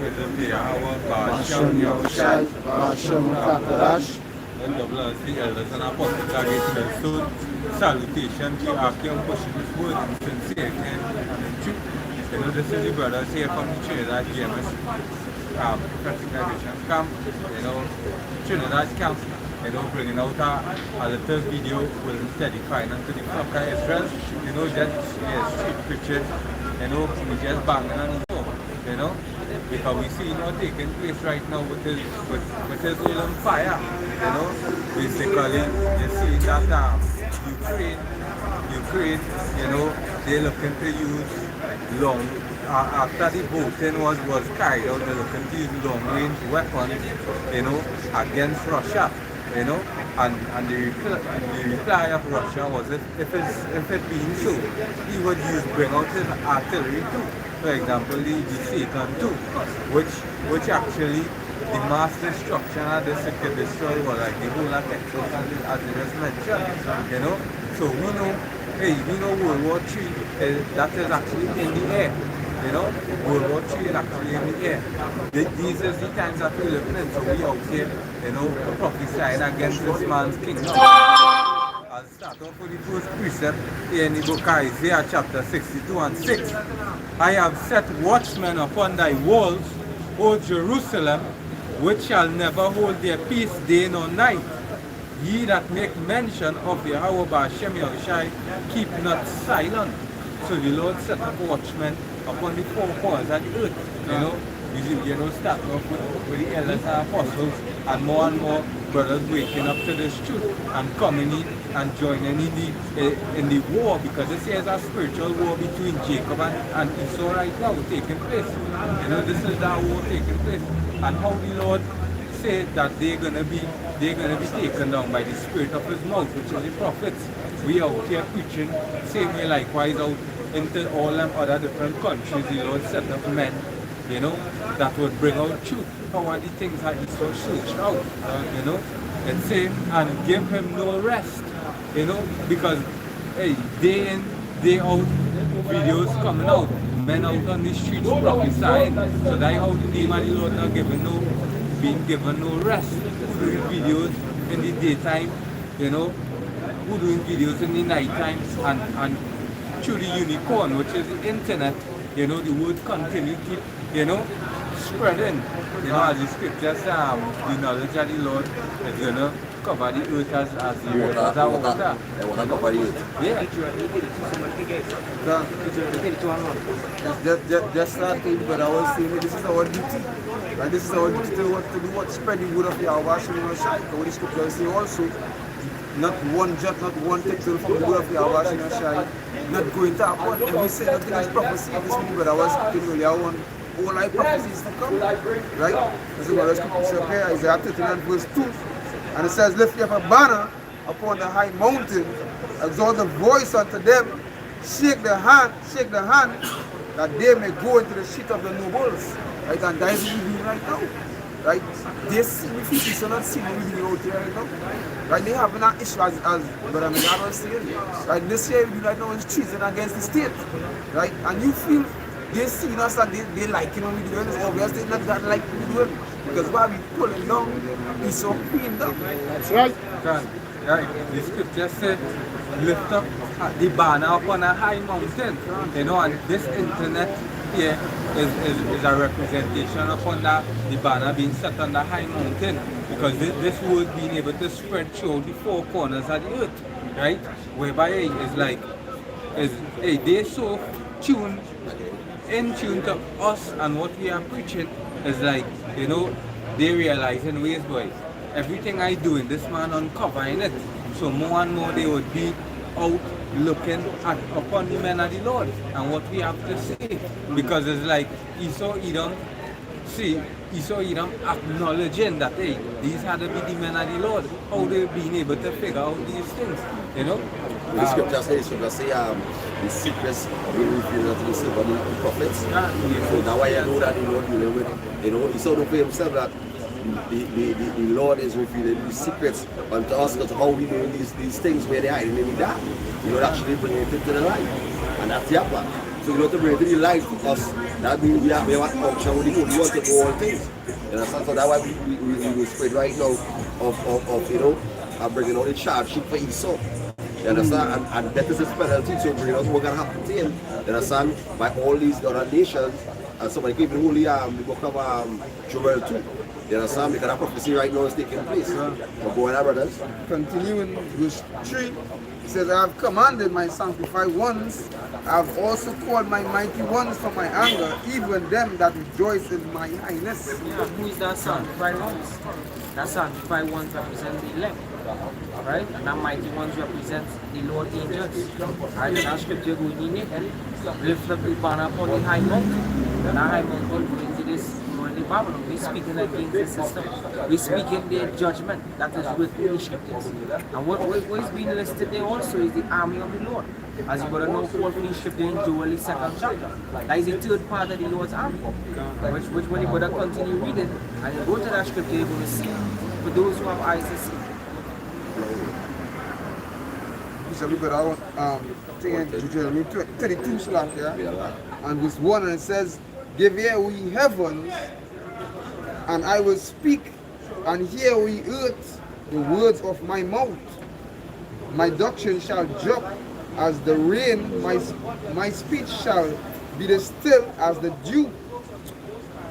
President our Bashem Yahushai, Bashem Kakadash, and the blood of the elders and apostles are grateful. So, salutation to our young pushing this word in sincerity and in truth. You know, this is the brothers here from the Trinidad GMS Prophetic Navigation Camp, you know, Trinidad Camp, you know, bringing out a little video with edifying unto the flock of Israel, you know, just street pictures, you know, we just banging on the door, you know, because we see, you know, taking place right now with his oil on fire, you know, basically, you see that Ukraine, you know, they're looking to use long, after the voting was carried out, they're looking to use long-range weapons, you know, against Russia, you know, and the reply of Russia was if it being so, he would bring out his artillery too. For example, the Satan too, which actually the mass destruction of the city destroy was like the whole of Texas as you just mentioned, you know. So we know World War III that is actually in the air. You know, World War III is actually in the air. These are the times that we're living in, so we out here, you know, prophesying against this man's kingdom. I'll start off with the first precept here in the book of Isaiah chapter 62 and 6. I have set watchmen upon thy walls, O Jerusalem, which shall never hold their peace day nor night. Ye that make mention of Yahweh Bashem Yahushai, keep not silent. So the Lord set up watchmen upon the four corners of the earth, you know, starting off with the elders and apostles, and more brothers waking up to this truth and coming in and joining in the war, because this is a spiritual war between Jacob and Esau right now taking place. You know, this is that war taking place, and how the Lord said that they're gonna be taken down by the spirit of his mouth, which is the prophets. We out here preaching, same way likewise out into all them other different countries. The Lord set up men, you know, that would bring out truth. How are the things that he so searched out, you know, and say, and give him no rest, you know, because, hey, day in, day out, videos coming out, men out on the streets prophesying, so that how the name of the Lord not being given no rest. Who doing videos in the daytime, you know, who doing videos in the nighttime, and through the unicorn, which is the internet, you know, the word continue keep, you know, spreading. You know, as the scriptures, the knowledge of the Lord is going to cover the earth as the waters are water. They want to cover the earth. Yeah. Just like but I was saying, this is our duty. And this is our duty to do what spread the word of Yahweh Hashem Yahushai. What the scriptures say also, not one jot, not one tittle from the word of Yahweh Hashem Yahushai, not going to happen. And we say that this prophecy, this week, but I was speaking earlier on, all our prophecies to come, right? This is what the scripture says here, Isaiah 39 verse 2. And it says, lift up a banner upon the high mountain, exalt the voice unto them, shake the hand, that they may go into the seat of the nobles. Right? And that is what we're doing right now. Right? They see, we feel not seeing what we're doing out here right now. Right? They have an issue as Brother Miguel was saying. Right? This year we do right now is treason against the state. Right? And you feel they see us and they like what we're doing. It's obvious they not that like what we're doing. Because while we pulling down, it's so clean down. That's right. Right. The scripture said, lift up the banner upon a high mountain. You know, and this internet here is a representation upon the banner being set on the high mountain. Because this word being able to spread through the four corners of the earth. Right? Whereby it's like, they're so in tune to us and what we are preaching. Is like, you know, they realize in ways, boy, everything I do in this man uncovering it. So more and more they would be out looking upon the men of the Lord and what we have to say. Because it's like Esau Edom acknowledging that, hey, these had to be the men of the Lord. How they being able to figure out these things, you know? The scripture says, the secrets will reveal to the silver the prophets. So that's why I know that the Lord will with, you know, he saw for himself that the Lord is revealing the secrets unto us, because how we doing these things where they are hiding in the dark. You know, actually bringing it to the light. And that's the plan. So you know, to bring it to the light to us, That means we have an option with the Lord. We want to do all things. You understand? So that's why we spread right now of you know, bringing out the charge sheet for Esau. You understand? And that is his penalty. So bringing out what's going to happen to him. You understand? By all these other nations. And somebody gave the holy the book of Joel 2. You understand? Because that prophecy right now is taking place. So go ahead, brothers. Continuing verse 3, it says, I have commanded my sanctified ones, I have also called my mighty ones from my anger, even them that rejoice in my highness. Yeah, who is that sanctified ones? That sanctified ones represent the elect, right? And that mighty ones represent the Lord angels. Right? And that scripture going in it, lift up the banner upon the high mountain. And that high mountain going to this the Babylon. We're speaking against the system. We're speaking the judgment that is written in the scriptures. And what is being listed there also is the army of the Lord. As you gotta know, Paul finished scripture in Joel, the 2nd chapter. That is the 3rd part of the Lord's army. Which when you gotta continue reading and you go to that scripture, you're gonna see. For those who have eyes to see. So we got our Deuteronomy 32 slash, yeah? And verse 1, and it says, give ear, we heavens, and I will speak, and hear, we earth, the words of my mouth. My doctrine shall drop as the rain, my speech shall be the still as the dew,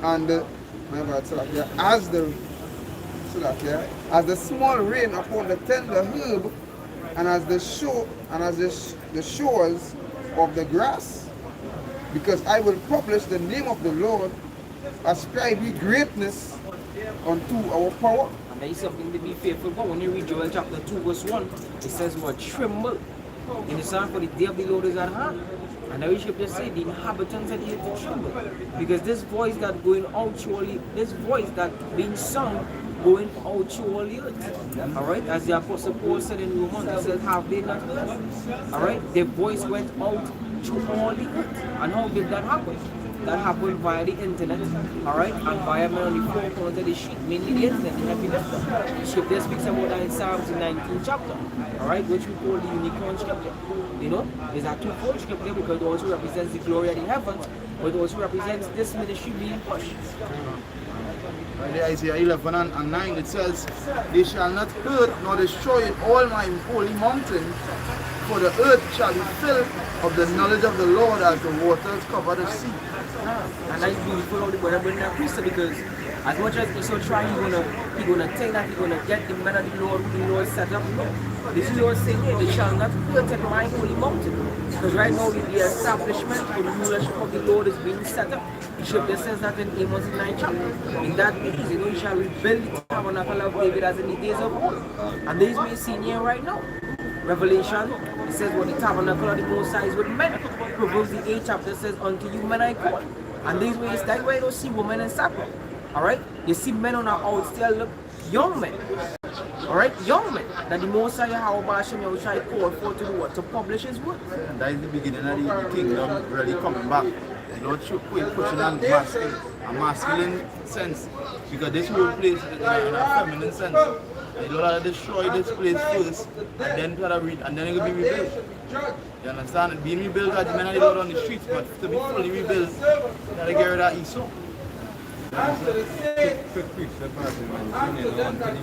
and as the small rain upon the tender herb, and as the shores of the grass. Because I will publish the name of the Lord, ascribe ye greatness unto our power. And there is something to be faithful about. When you read Joel chapter 2 verse 1, it says what? Tremble. In the sound for the day of the Lord is at hand. And the scripture say the inhabitants are here to tremble. Because this voice that going out surely, this voice that being sung going out to all the earth. Alright, as the Apostle Paul said in Romans, he said, have they not heard? Alright, their voice went out to all the earth. And how did that happen? That happened via the internet, alright, and via men on the four corners of the sheet, mainly the internet, the heavy lifter. The scripture speaks about that in Psalms 19th chapter, alright, which we call the unicorn scripture. You know, there's a twofold scripture because it also represents the glory of the heavens, but it also represents this ministry being pushed. Right there, Isaiah 11 and 9, it says, they shall not hurt nor destroy all my holy mountain, for the earth shall be filled of the knowledge of the Lord as the waters cover the sea. And that's beautiful how the brother bring that priesthood, because as much as Esau try, he's gonna think that he's gonna get the men of the Lord set up. No. This is Lord saying here, they shall not hurt at my holy mountain. Because right now the establishment or the rulership of the Lord is being set up. The scripture says that in Amos 9 chapter. In that days, you know, he shall rebuild the tabernacle of David as in the days of old. And this we see here right now. Revelation, it says what the tabernacle of the Most High is with men. Proverbs the 8th chapter says, unto you men I call. And these ways, that's why you don't see women in sackcloth. Alright? You see men on our out still look young men. Alright? Young men. That the Most High Yahweh Hashem Yahushua called for to do what? To publish his word. And that is the beginning of the kingdom really coming back. The Lord should quit pushing on a masculine sense. Because this whole place is in a feminine sense. The Lord had to destroy this place first, and then it will be rebuilt. You understand? And being rebuilt at the men of the Lord on the streets, but to be fully rebuilt, you gotta get rid of Esau. Quick precept as you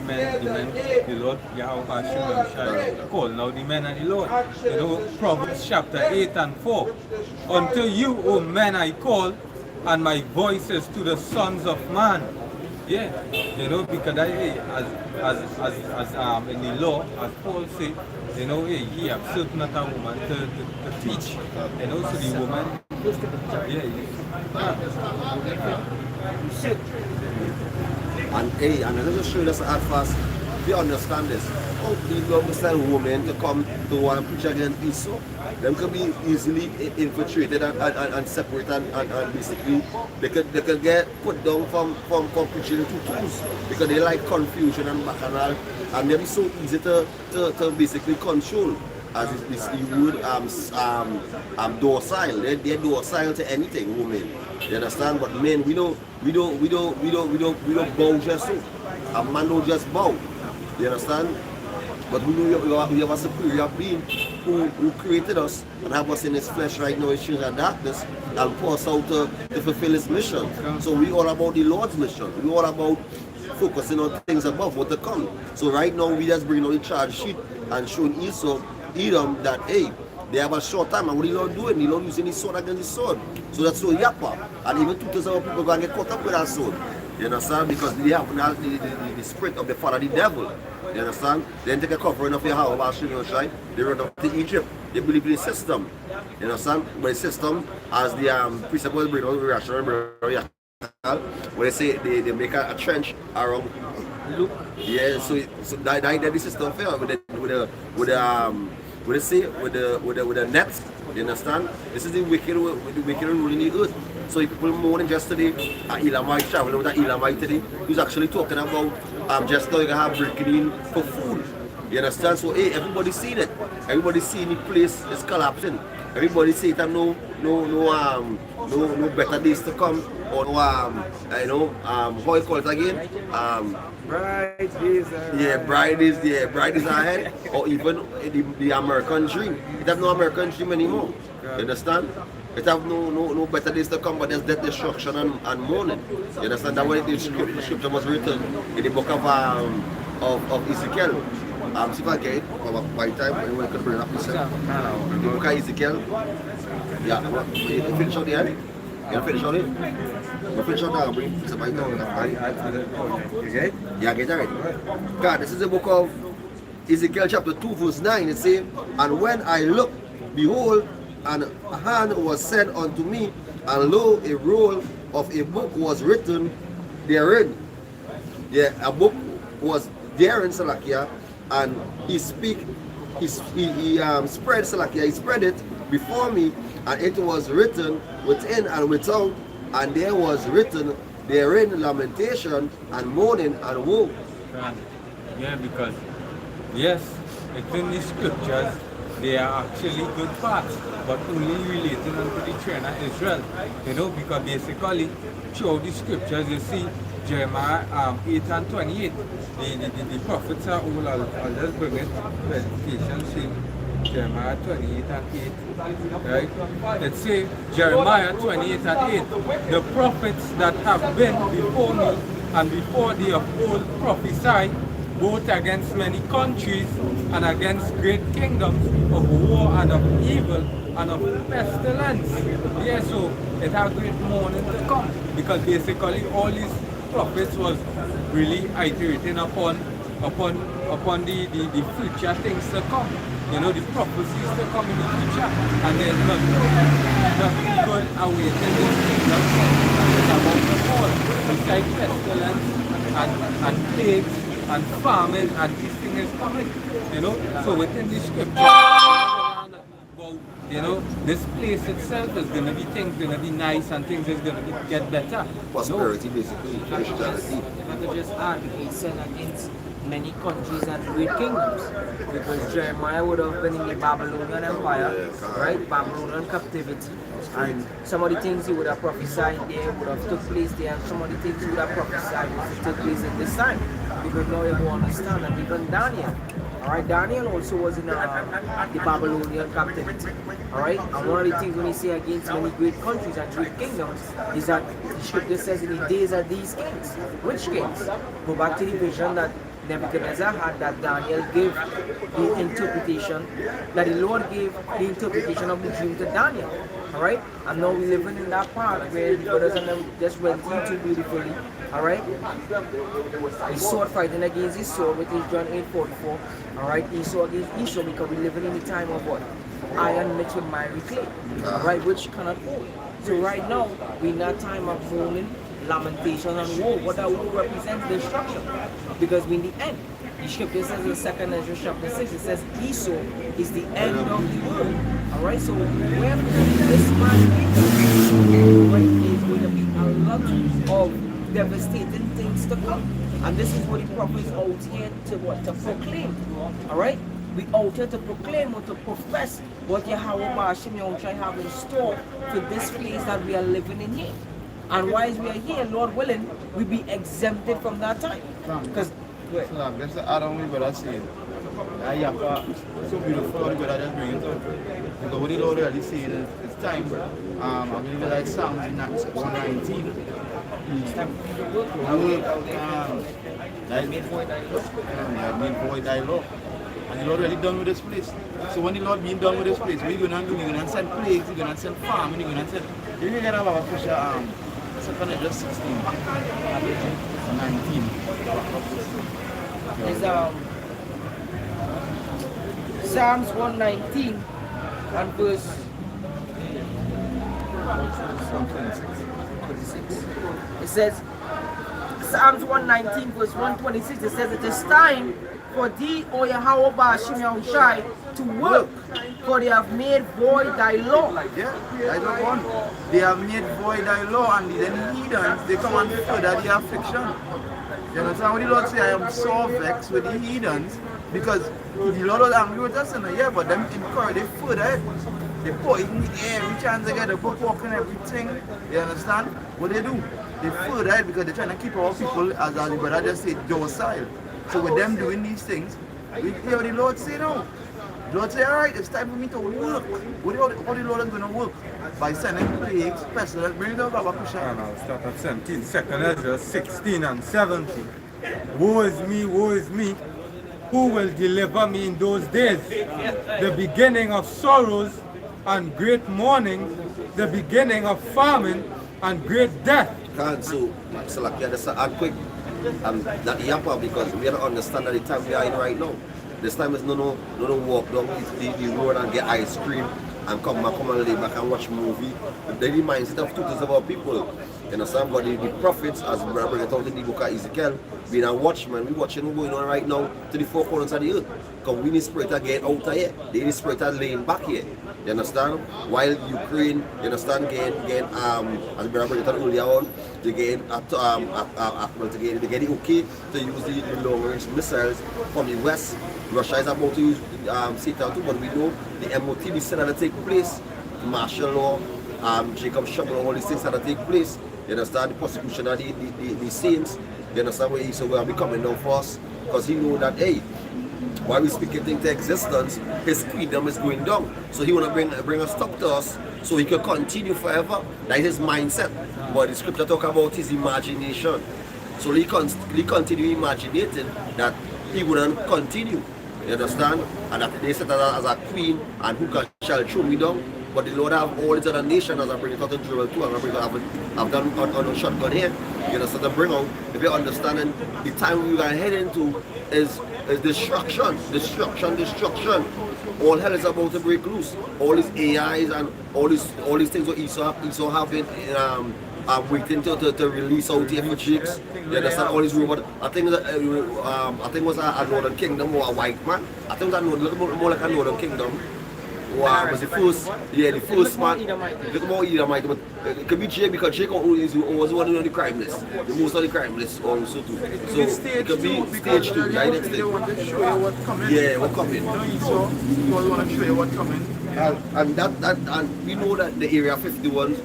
mentioned, you know, unto the Lord Yahweh Hashem call now the men of the Lord. You know, Proverbs chapter 8 and 4. Unto you, O men, I call, and my voice is to the sons of man. Yeah, you know, because as in the law, as Paul said, you know, he have not a woman to teach. You know, so the woman, And let me just show you this at first. If you understand this, how people understand women to come to want to preach against Esau, them can be easily infiltrated and separated and basically they could get put down from preaching to tools because they like confusion and bacchanal, and they be so easy to basically control. As this word docile. They're docile to anything, women. You understand? But men, we don't bow just so. A man don't just bow. You understand? But we know we have a superior being who created us and have us in his flesh right now, his children of darkness, and pour us out to fulfill his mission. So we all about the Lord's mission. We all about focusing on things above what to come. So right now we just bring out the charge sheet and showing Esau, Edom, that hey, they have a short time, and what the Lord doing? The Lord using his sword against his sword. So that's so yappa. And even 2,000 people going to get caught up with that sword. You understand? Because they have now the spirit of the father, the devil. You understand? They take a covering of your house, they run up to Egypt. They believe in the system. You understand? But the system, as the principles bring out rational, when they say they make a trench around. Look. Yeah, so that the system fail with the nets. You understand? This is the wicked ruling the earth. So people mourning just today, Elamite traveling with Elamite today, who's actually talking about just now you have breaking in for food. You understand? So hey, everybody seen it. Everybody seen the place is collapsing. Everybody see it and no better days to come, or how you call it again? Bright days ahead. Bright days ahead, or even the American dream. It have no American dream anymore. You understand? It have no better days to come, but there's death, destruction, and mourning. You understand? That way the scripture was written in the book of Ezekiel. See if I get it by time when I can bring it up yourself. The book of Ezekiel. Yeah, you finish on the end? You finish on it? You finish on that, bring it by time. Okay? Yeah, get it. God, this is the book of Ezekiel chapter 2 verse 9. It says, and when I looked, behold, and a hand was sent unto me, and lo, a roll of a book was written therein. Yeah, a book was therein, Salakia, and he spread Salakia, he spread it before me, and it was written within and without, and there was written therein lamentation and mourning and woe. Yeah, because yes, it's in the scriptures. They are actually good parts, but only related to the children of Israel. You know, because basically, throughout the scriptures, you see Jeremiah 8 and 28. The prophets are all, I'll just bring it, verification, see Jeremiah 28 and 8, right? Let's say Jeremiah 28 and 8. The prophets that have been before me and before the of old prophesy, both against many countries and against great kingdoms of war and of evil and of pestilence. Yeah, so it has great mourning to come, because basically all these prophets was really iterating upon the future things to come. You know, the prophecies to come in the future, and there's nothing good awaiting this kingdom. It's about to fall, besides pestilence and plagues and famine, and this thing is coming, you know. So within the scripture, you know, this place itself is going to be things going to be nice, and things is going to get better. Prosperity, basically. If I could just add, he said against many countries and great kingdoms, because Jeremiah would have been in the Babylonian Empire, right? Babylonian captivity. And some of the things he would have prophesied there would have took place there, and some of the things he would have prophesied would take place at this time. Because now you understand, and even Daniel. Alright, Daniel also was in the Babylonian captivity. Alright, and one of the things when you say against many great countries and great kingdoms is that the scripture says in the days of these kings. Which kings? Go back to the vision that Nebuchadnezzar had, that Daniel gave the interpretation, that the Lord gave the interpretation of the dream to Daniel. Alright? And now we're living in that part where the brothers and them just went into beautifully. Alright? His sword fighting against his sword, which is John 8:44. Alright? Esau against Esau, because we're living in the time of what? Iron mixed with miry clay. Alright? Which cannot hold. So right now, we're in that time of mourning, lamentation, and woe. What that woe represents destruction. Because we're in the end. The scripture says in 2 Ezra chapter 6, it says Esau is the end of the world. Alright, so where this man is going to be a lot of devastating things to come. And this is what the prophet is out here to proclaim. Alright? We out here to proclaim or to profess what Yahweh Bashim Yahushua have in store for this place that we are living in here. And while we are here, Lord willing, we be exempted from that time. Because That's the add-on, but I see it. Yeah, so beautiful what the brother just bring it up. Because what the Lord already saying is it's time. I believe like Psalms 119. It's time for you to work. That made void thy law. And the Lord already done with this place. So when the Lord being done with this place, what are you going to do? You're going to send plagues, you're going to send famine, you're going to send... You're going to have a push second is just 16. 19. It's Psalms 119 and verse 26. It says, Psalms 119 verse 126, it says, it is time for thee, O Yahweh Ba'ashim Yahushai, to work, for they have made void thy law. Yeah, I don't want. They have made void thy law, and then heathens, they come and further the affliction. You understand what the Lord say? I am so vexed with the heathens, because the Lord was angry with us in the year, but them encourage, they further it. They put it in the air, every chance they get, they put walk and everything. You understand? What they do? They further it because they're trying to keep our people, as the brother just said, docile. So with them doing these things, we hear what the Lord say now. The Lord say, alright, it's time for me to work. What the Lord is going to work? By sending plagues, pestilence, bring it up, Baba Kusha. And I'll start at 17. 2nd Ezra 16 and 17. Woe is me, who will deliver me in those days? The beginning of sorrows and great mourning, the beginning of famine and great death. So like, yeah, just add quick. That Yapa, because we don't understand that the time we are in right now. This time is no walk down the road and get ice cream and come and lay back and watch movie. The daily mindset of 2/3 of our people. You understand? But the prophets, as we bring it out in the book of Ezekiel, being a watchman, we watching what's going on right now to the four corners of the earth. Because we need spirit to get out of here. They need spirit to laying back here. You understand? While Ukraine, you understand, getting as we bring it out earlier on, they get they get it okay to use the long-range missiles from the west. Russia is about to use Satan too, but we know the MOT said that take place, martial law, Jacob Shuttle, all these things that take place. You understand? The persecution of the saints. You understand where he will be coming down for us, because he know that, hey, while we speaking into existence, his kingdom is going down. So he want to bring a stop to us so he can continue forever. That is his mindset. But the scripture talk about his imagination. So he continue imagining that he wouldn't continue. You understand? And that they set us as a queen and who shall throw me down. But the Lord have all these other nations, as I bring it out to Joel 2, and I've done on a shotgun here. You understand? To bring out, if you're understanding, the time we are heading into is destruction. All hell is about to break loose. All these AIs and all these things that Esau having waiting to release out here for chicks. You understand? All these robots. I think it was a Northern Kingdom or a white man. I think it was more like a Northern Kingdom. Wow, was the first man. Look about Edomite, but it could be Jake, because Jake was one on the crime list. The most on the crime list also too. So it could be stage 2, right next They want to show you what's coming. Yeah, what's coming. So you want to show you what's coming. And we know that the area 51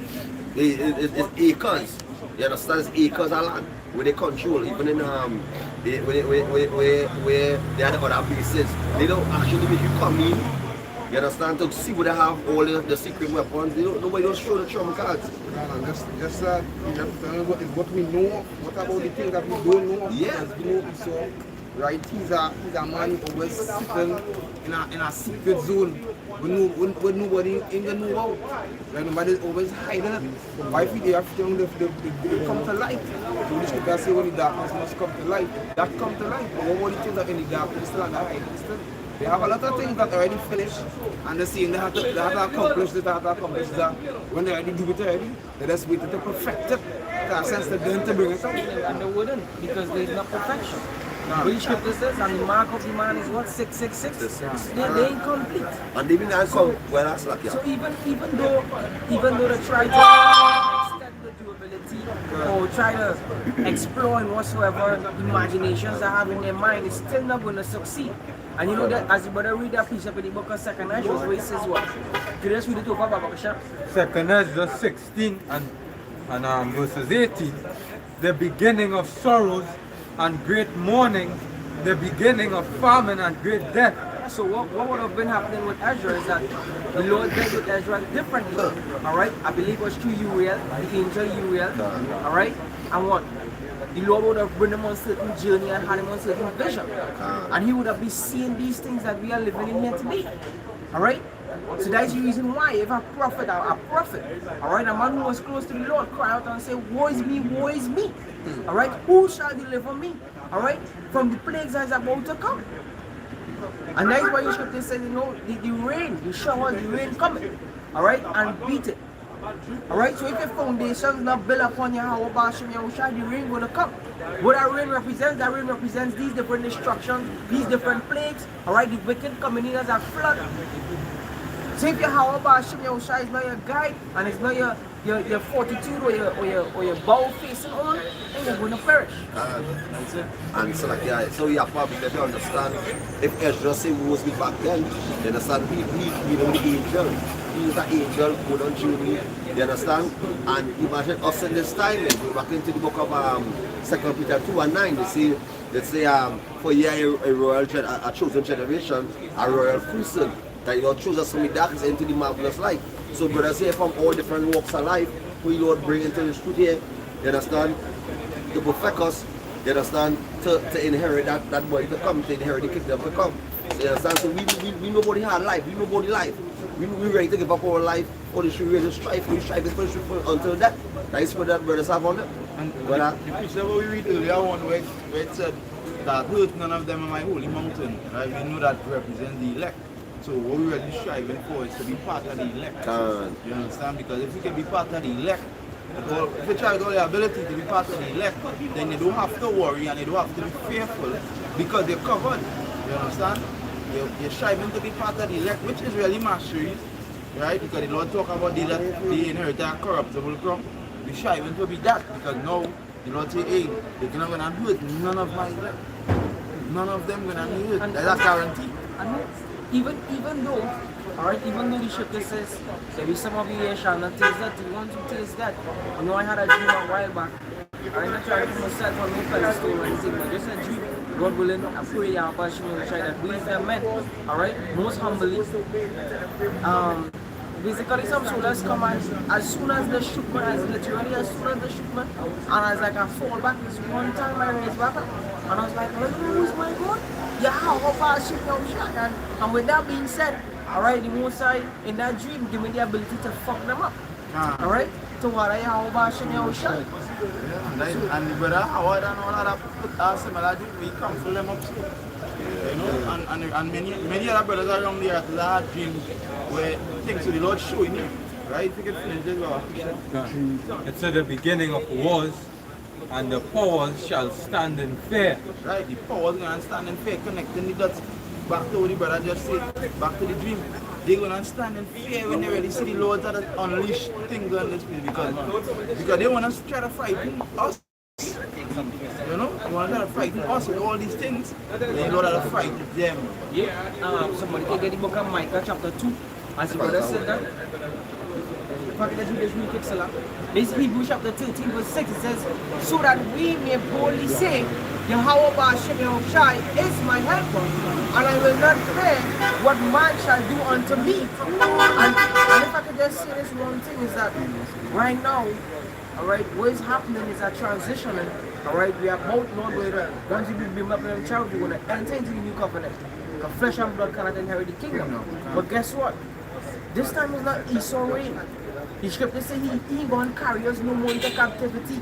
is acres. You understand? It's acres of land where they control. Even in where they had other bases, they don't actually make you come in. You understand? To see where they have all the secret weapons. Nobody don't show the trump cards. Just what we know. What about the things that we don't know? Yeah. As we know, so right, he's a man who always sitting in a secret zone when nobody ain't gonna know out. Like nobody's always hiding it. Why if they have to come to light? So the scripture say when the darkness must come to light, that come to light. But what the things that in the darkness still are hiding still? They have a lot of things that are already finished, and they're saying they have to accomplish that. When they already do it already, they just waited to perfect it, to a sense that then to bring it out. And they wouldn't, because there's no perfection. Which scripture says, and the mark of the man is what? 666? They're incomplete. And even so, well, that's like, yeah. So even though they try to extend the durability or try to explore in whatsoever imaginations they have in their mind, it's still not going to succeed. And you know that as you better read that piece up in the book of 2nd Ezra, where it says what? Could you just read it over, Baba Kusha? 2nd Ezra 16 and verses 18. The beginning of sorrows and great mourning, the beginning of famine and great death. So what would have been happening with Ezra is that the Lord dealt with Ezra differently. Alright? I believe it was through Uriel, the angel Uriel. Alright? And what? The Lord would have bring him on certain journey and had him on certain vision. And he would have been seeing these things that we are living in here today. Alright? So that's the reason why if a prophet, alright, a man who was close to the Lord cry out and say, woe is me, woe is me. Alright? Who shall deliver me? Alright? From the plagues that is about to come. And that's why your scripture says, you know, the rain, the showers, the rain coming. Alright? And beat it. Alright? So if your foundation is not built upon Yahweh Bashim Yahushua, the rain gonna come. What that rain represents? That rain represents these different destructions, these different plagues. Alright? The wicked coming in as a flood. So if Yahweh Bashim Yahushua is not your guide and it's not your fortitude or your bow facing on, then you're gonna perish. And so like so you have probably to understand if Ezra say who was back then, you understand we know the angel. He is an angel good on Jubilee, you understand? And imagine us in this time, we go back into the book of 2 Peter 2:9, you see, let's say for you a chosen generation, a royal priesthood, that you chose us from the darkness into the marvelous light. So brothers here from all different walks of life, who you Lord bring into the truth here, you understand? To perfect us, you understand? To inherit that body to come, to inherit the kingdom to come. So you understand? So we know about the hard life, we know about the life. We ready to give up our life for the truth, we strive for the truth until death. That is what that brothers have on them. And the precept we read earlier on where it said that hurt none of them on my holy mountain, right? We know that represents the elect. So what we're really striving for is to be part of the elect. You understand? Because if we can be part of the elect, if you try with all the ability to be part of the elect, then you don't have to worry and you don't have to be fearful because you're covered. You understand? You're striving to be part of the elect, which is really mastery, right? Because the Lord talk about the inherit a corruptible crop. We're striving to be that because now the Lord say, hey, they're not going to hurt none of my elect. None of them going to be hurt. That's a guarantee. Even though, alright, even though the scripture says, maybe some of you here shall not taste that, you want to taste that. You know, I had a dream a while back. I'm not trying to put myself on no pedestal or anything, but just a dream. God willing, I pray Yahweh that we as men, alright, most humbly. Basically some soldiers come as soon as the shipment, as literally as soon as the shipment, and I was like, I fall back this one time I raised back up, and I was like, who is my God? And with that being said, alright, the Most High in that dream give me the ability to fuck them up. Alright? To what I have and the brother Howard and all of that put us similar dream, we come full them up too. You know, and many other brothers around there that dreams where things to the Lord showing you. Right? If you can finish this well. It's at the beginning of wars, and the powers shall stand in fear. Right, the powers gonna stand in fear, connecting the dots back to what the brother just said, back to the dream. They're gonna stand in fear when they really see the Lord that unleash things on this place because they wanna try to frighten us. You know, they wanna try to frighten us with all these things. They Lord to frighten them. Yeah. Somebody can get the book of Micah chapter 2, as the brother said that. If I can just read this real quick, Salah. This is Hebrews chapter 13, verse 6. It says, so that we may boldly say, Yahweh Ba'ashem Yahushai is my helper, and I will not fear what man shall do unto me. And if I could just say this one thing is that right now, alright, what is happening is a transition. Alright, we are both Lord where once you be built up in the child, you're going to enter into the new covenant. Because flesh and blood cannot inherit the kingdom. But guess what? This time is not Esau reign. The scripture says he going to carry us no more into captivity.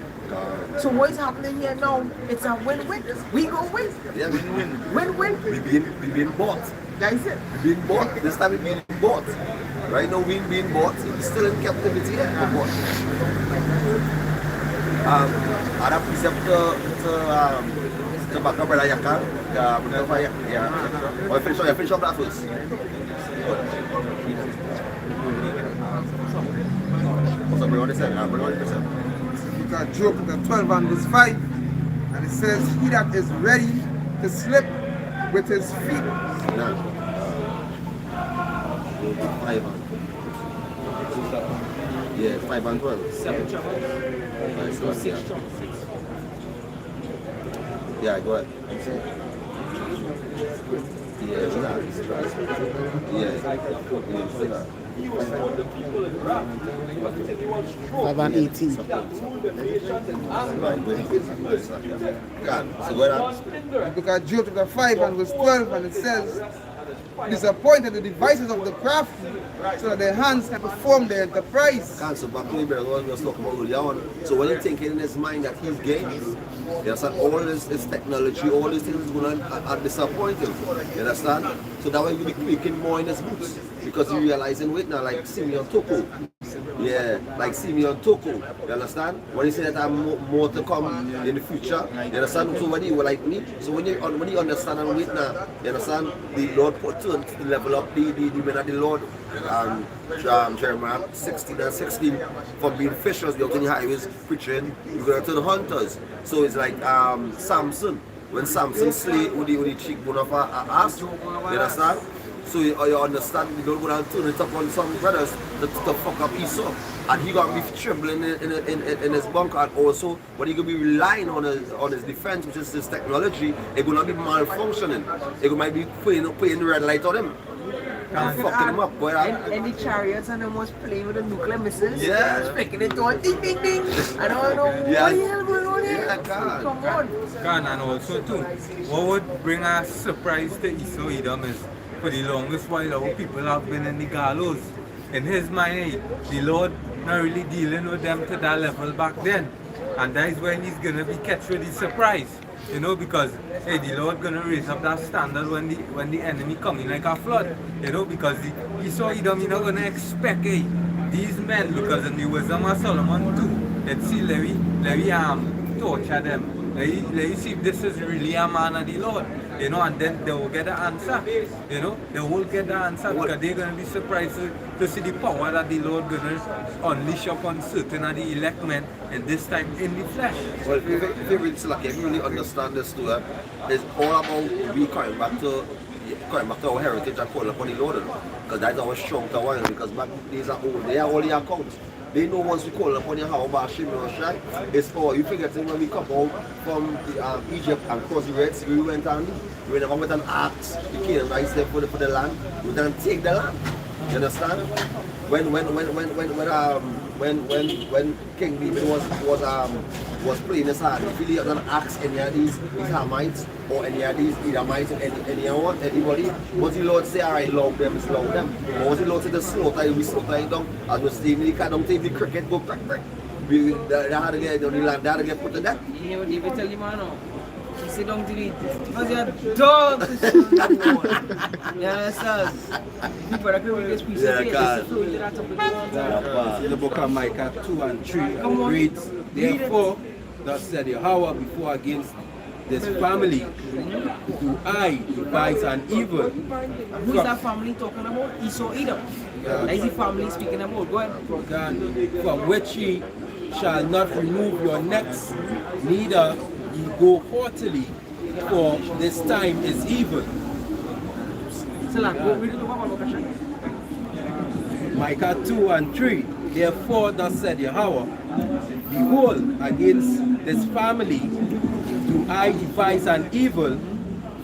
So what is happening here now? It's a win-win. We go win. Yeah, win-win. Win-win. We being bought. That's it. We being bought. This time we being bought. Right now we being bought. We're still in captivity. But ada precept to back up brother Yaka. Yeah. Finish up that first. You got Job 12 and verse 5, and it says, he that is ready to slip with his feet. No. 5 and. Yeah, 5 and 12. 7 chapters. 6 chapters. Yeah, go ahead. Five and 18. So go ahead. Because Job chapter 5 and verse 12, and it says, disappointed the devices of the crafty, so that their hands can perform their enterprise. So back to the brother was talking about earlier on. So when he's thinking in his mind that he's gay, you understand, all this technology, all these things is going to disappoint him. You understand? So that way he'll be clicking more in his boots. Because he realizing, wait now, like Simeon Toko. Yeah, like Simeon Toko. You understand? When he said that I'm more to come in the future, you understand? So when you were like me, so when you understand and wait now, you understand? The Lord put to level up the men of the Lord. Jeremiah 16 and 16 from being fishers, the open highways preaching, you go to the hunters. So it's like Samson. When Samson slay with the cheekbone of a ass, you understand? So you understand, you don't go down turn it up on some brothers to fuck up Esau. And he gonna be trembling in his bunker, and also when he gonna be relying on his defense, which is his technology, it gonna be malfunctioning. It might be putting the red light on him. And fucking him up, boy. And the chariots and them was playing with the nuclear missiles. Yeah. Making it all ding ding ding. I don't know what the hell going on here. Yeah, God. Come on. God, and also too, what would bring a surprise to Esau Edom is for the longest while our people have been in the gallows. In his mind, hey, the Lord not really dealing with them to that level back then. And that is when he's gonna be catch with the surprise. You know, because hey, the Lord gonna raise up that standard when the enemy coming like a flood. You know, because Esau Edom, you're not gonna expect these men, because in the wisdom of Solomon too, let's see let torture them. Let you see if this is really a man of the Lord. You know, and then they will get the answer. You know, they will get the answer because they're gonna be surprised to see the power that the Lord gonna unleash upon certain of the elect men, and this time in the flesh. Well, if you really understand this too, it's all about we coming back to our heritage and calling upon the Lord. Because that's our strong tower, because back these are old, they are all the accounts. They know once we call upon your how about Shimon or Shai, it's for you forget when we come out from Egypt and cross the Red Sea, we went and we never went and asked the Canaanites there for the land, we didn't take the land. You understand? When King David was playing his hand, if he didn't ask any of these Hamites or any of these Edomites or anybody, what the Lord say, alright, love them, is love them. Or what the Lord say, the slaughter, we slaughter it down. As we stay in the car, don't take the cricket, go crack. They had to get on the land, they had to get put to death. You know, David tell him, man, he sit down to the because you're dogs. You understand? People are going to get pieces of In the book of Micah 2 and 3 reads, therefore, thus said Yahweh before against this family, do I devise an evil. Who is that family talking about? Esau Edom. That is the family speaking about. Go ahead. From which ye shall not remove your necks, neither ye go haughtily, for this time is evil. So like, go read it over. Micah 2 and 3. Therefore, thus said Yahweh, behold, against this family do I devise an evil,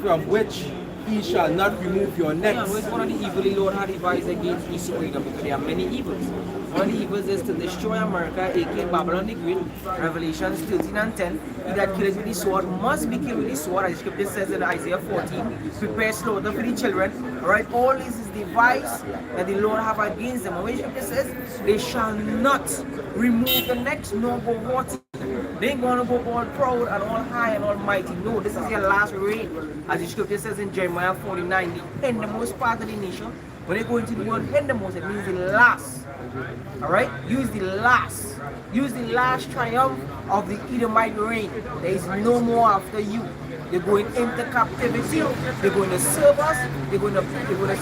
from which he shall not remove your necks. Yeah, one of the evil the Lord had devised against Esau Edom, because there are many evils. One of the evils is to destroy America, aka Babylon the Great. Revelations 13 and 10. He that kills with the sword must be killed with the sword, as the scripture says in Isaiah 14. Prepare slaughter for the children. Alright, all this is the device that the Lord have against them. And when the scripture says, they shall not remove the necks nor go haughty. They ain't gonna go all proud and all high and almighty. No, this is your last reign. As the scripture says in Jeremiah 49, the endmost part of the nation. When they go into the word endmost, it means the last. Alright? Use the last. Use the last triumph of the Edomite reign. There is no more after you. They're going into captivity. They're going to serve us. They're going to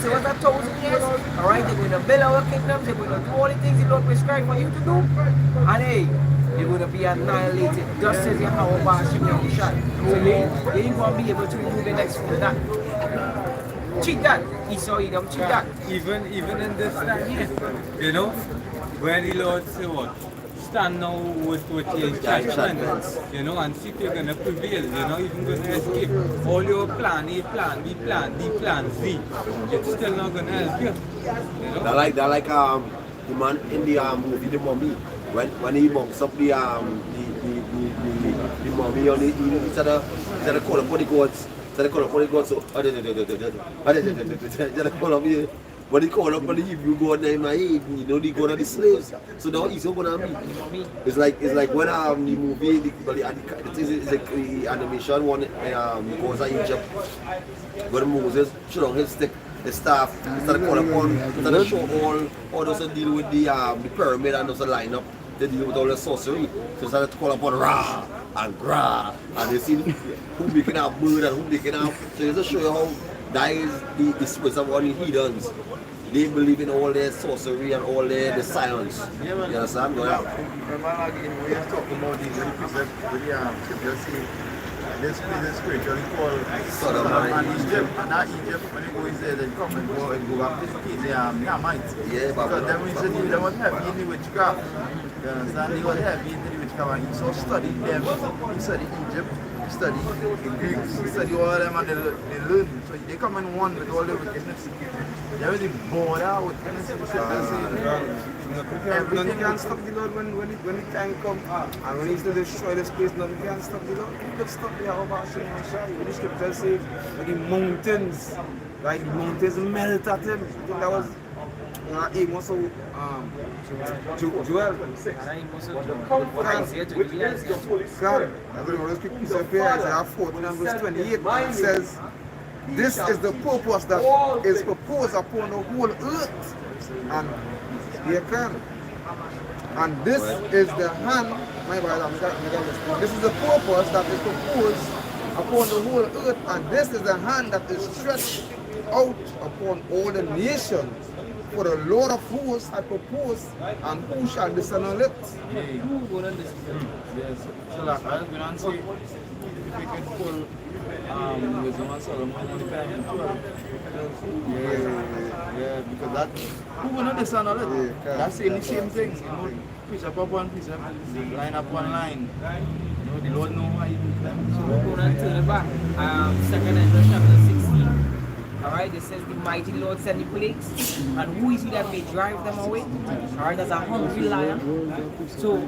serve us 1,000 years. Alright? They're going to build our kingdoms. They're going to do all the things the Lord prescribed for you to do. And hey, you're going to be annihilated. Just says Yahweh Bashim Yahushai. So they ain't going to be able to remove the next from that. Cheat that. Esau Edom, cheat that. Even in this time here, you know, where the Lord say what? stand now with your enchantments, you know, and see if you're gonna prevail, you're not even gonna escape. All your plan, A plan, B plan, D plan, Z, it's still not gonna help you. You know? That like the man in the movie The Mummy when he monks up the mummy on the instead of call upon the gods. Instead of call upon the gods, so when he call up on the Hebrew god name, you know, the god of the slaves. So now he's gonna meet. It's like when the movie, the animation one goes to Egypt, when Moses shut on his stick, his staff, started calling upon, started show all those deal with the pyramid and those line up. They deal with all the sorcery. So started to call upon Ra and Gra, and they see who making out bird and who making out. So they just show you how that is the spirits of all the heathens. They believe in all their sorcery and all their science. Yeah, man. You understand? Remember again, we are talking about these precepts with the scripture saying this place is spiritually called Sodom and Egypt. And that Egypt, when you go in there, they come and go back to the Yamites. Yeah, because them recently they was heavy in the witchcraft. You understand? They was heavy in the witchcraft and he so studied them. He studied Egypt, he studied the Greeks, he studied all of them and they learn. So they come in one with all the wickedness. They really bored out with None can stop the Lord when the time comes. And when he's to destroy this place, none can stop the Lord. He could stop the Yahweh Shai. When the scripture says that the mountains, right, the mountains melt at him. I think that was Amos of Joel 26. God, I'm going to quick piece of prayer, Isaiah 14 and verse 28. It says, this is the purpose that is proposed upon the whole earth. And here can. And this is the hand, my brother, this is the purpose that is proposed upon the whole earth, and this is the hand that is stretched out upon all the nations. For the Lord of hosts I propose, and who shall discern it? Who wouldn't listen? Yes. So like I was going to say, if we could pull Wisdom and Solomon on the Pyramid 12. Yeah, because that, who wouldn't listen on it? That's saying the same thing, you know, precept upon precept, line upon line. You know, the Lord knows how you do them. So we're going to turn it back. 2nd Ezra chapter 16. Alright, it says the mighty Lord sent the plagues, and who is he that may drive them away? Alright, that's a hungry lion. So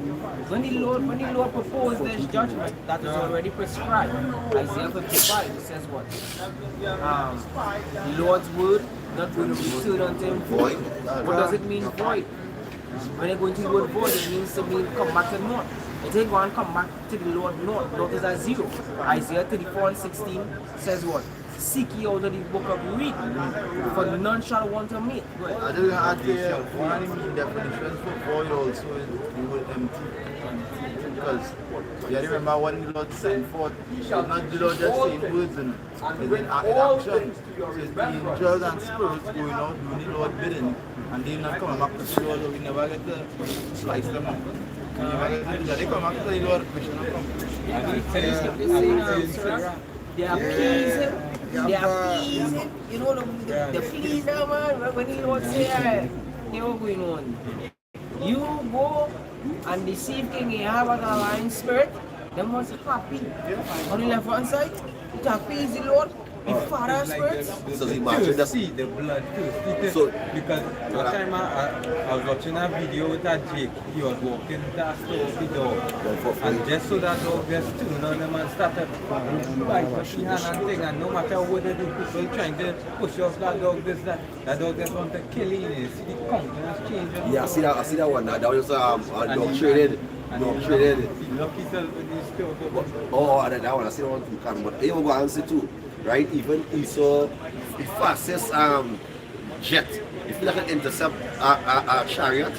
when the Lord proposed this judgment that is already prescribed, Isaiah 55, it says what? The Lord's word not going to return unto him void. What does it mean void? When they go into the word void, it means to mean come back to naught. It ain't going to come back to the Lord naught. Naught is at zero. Isaiah 34 and 16 says what? Seek ye out of the book of read, for none shall want to meet. I just add here one of the main definitions for void also is the word empty. Because you remember when the Lord sent forth, it's not the Lord just saying words in it, it's in action. So it's the angels and spirits going out doing the Lord bidding, and they're not coming back to the Lord, we never get to slice them up. They come back to the Lord, which They are pleasing. They are pleasing. You know the pleaser, man. When the Lord say, they are going on. You go and deceive King Ahab and a lying spirit. Them was happy. On the left hand side, it appease the Lord. The father spirits. So imagine that. See the blood too. So because one time I was watching a video with that Jake, he was walking past the dog, and just so that dog just turned on him and started bite the hand and thing, and no matter what they do, people trying to push off that dog, that dog just want to kill him. You see the countenance change. Yeah, I see that one. That was dog traded. Dog traded. He locked himself with his tail. Oh, that one I see that one too. But you go and see too. Right, even Esau, the fastest jet, if you like an intercept a chariot,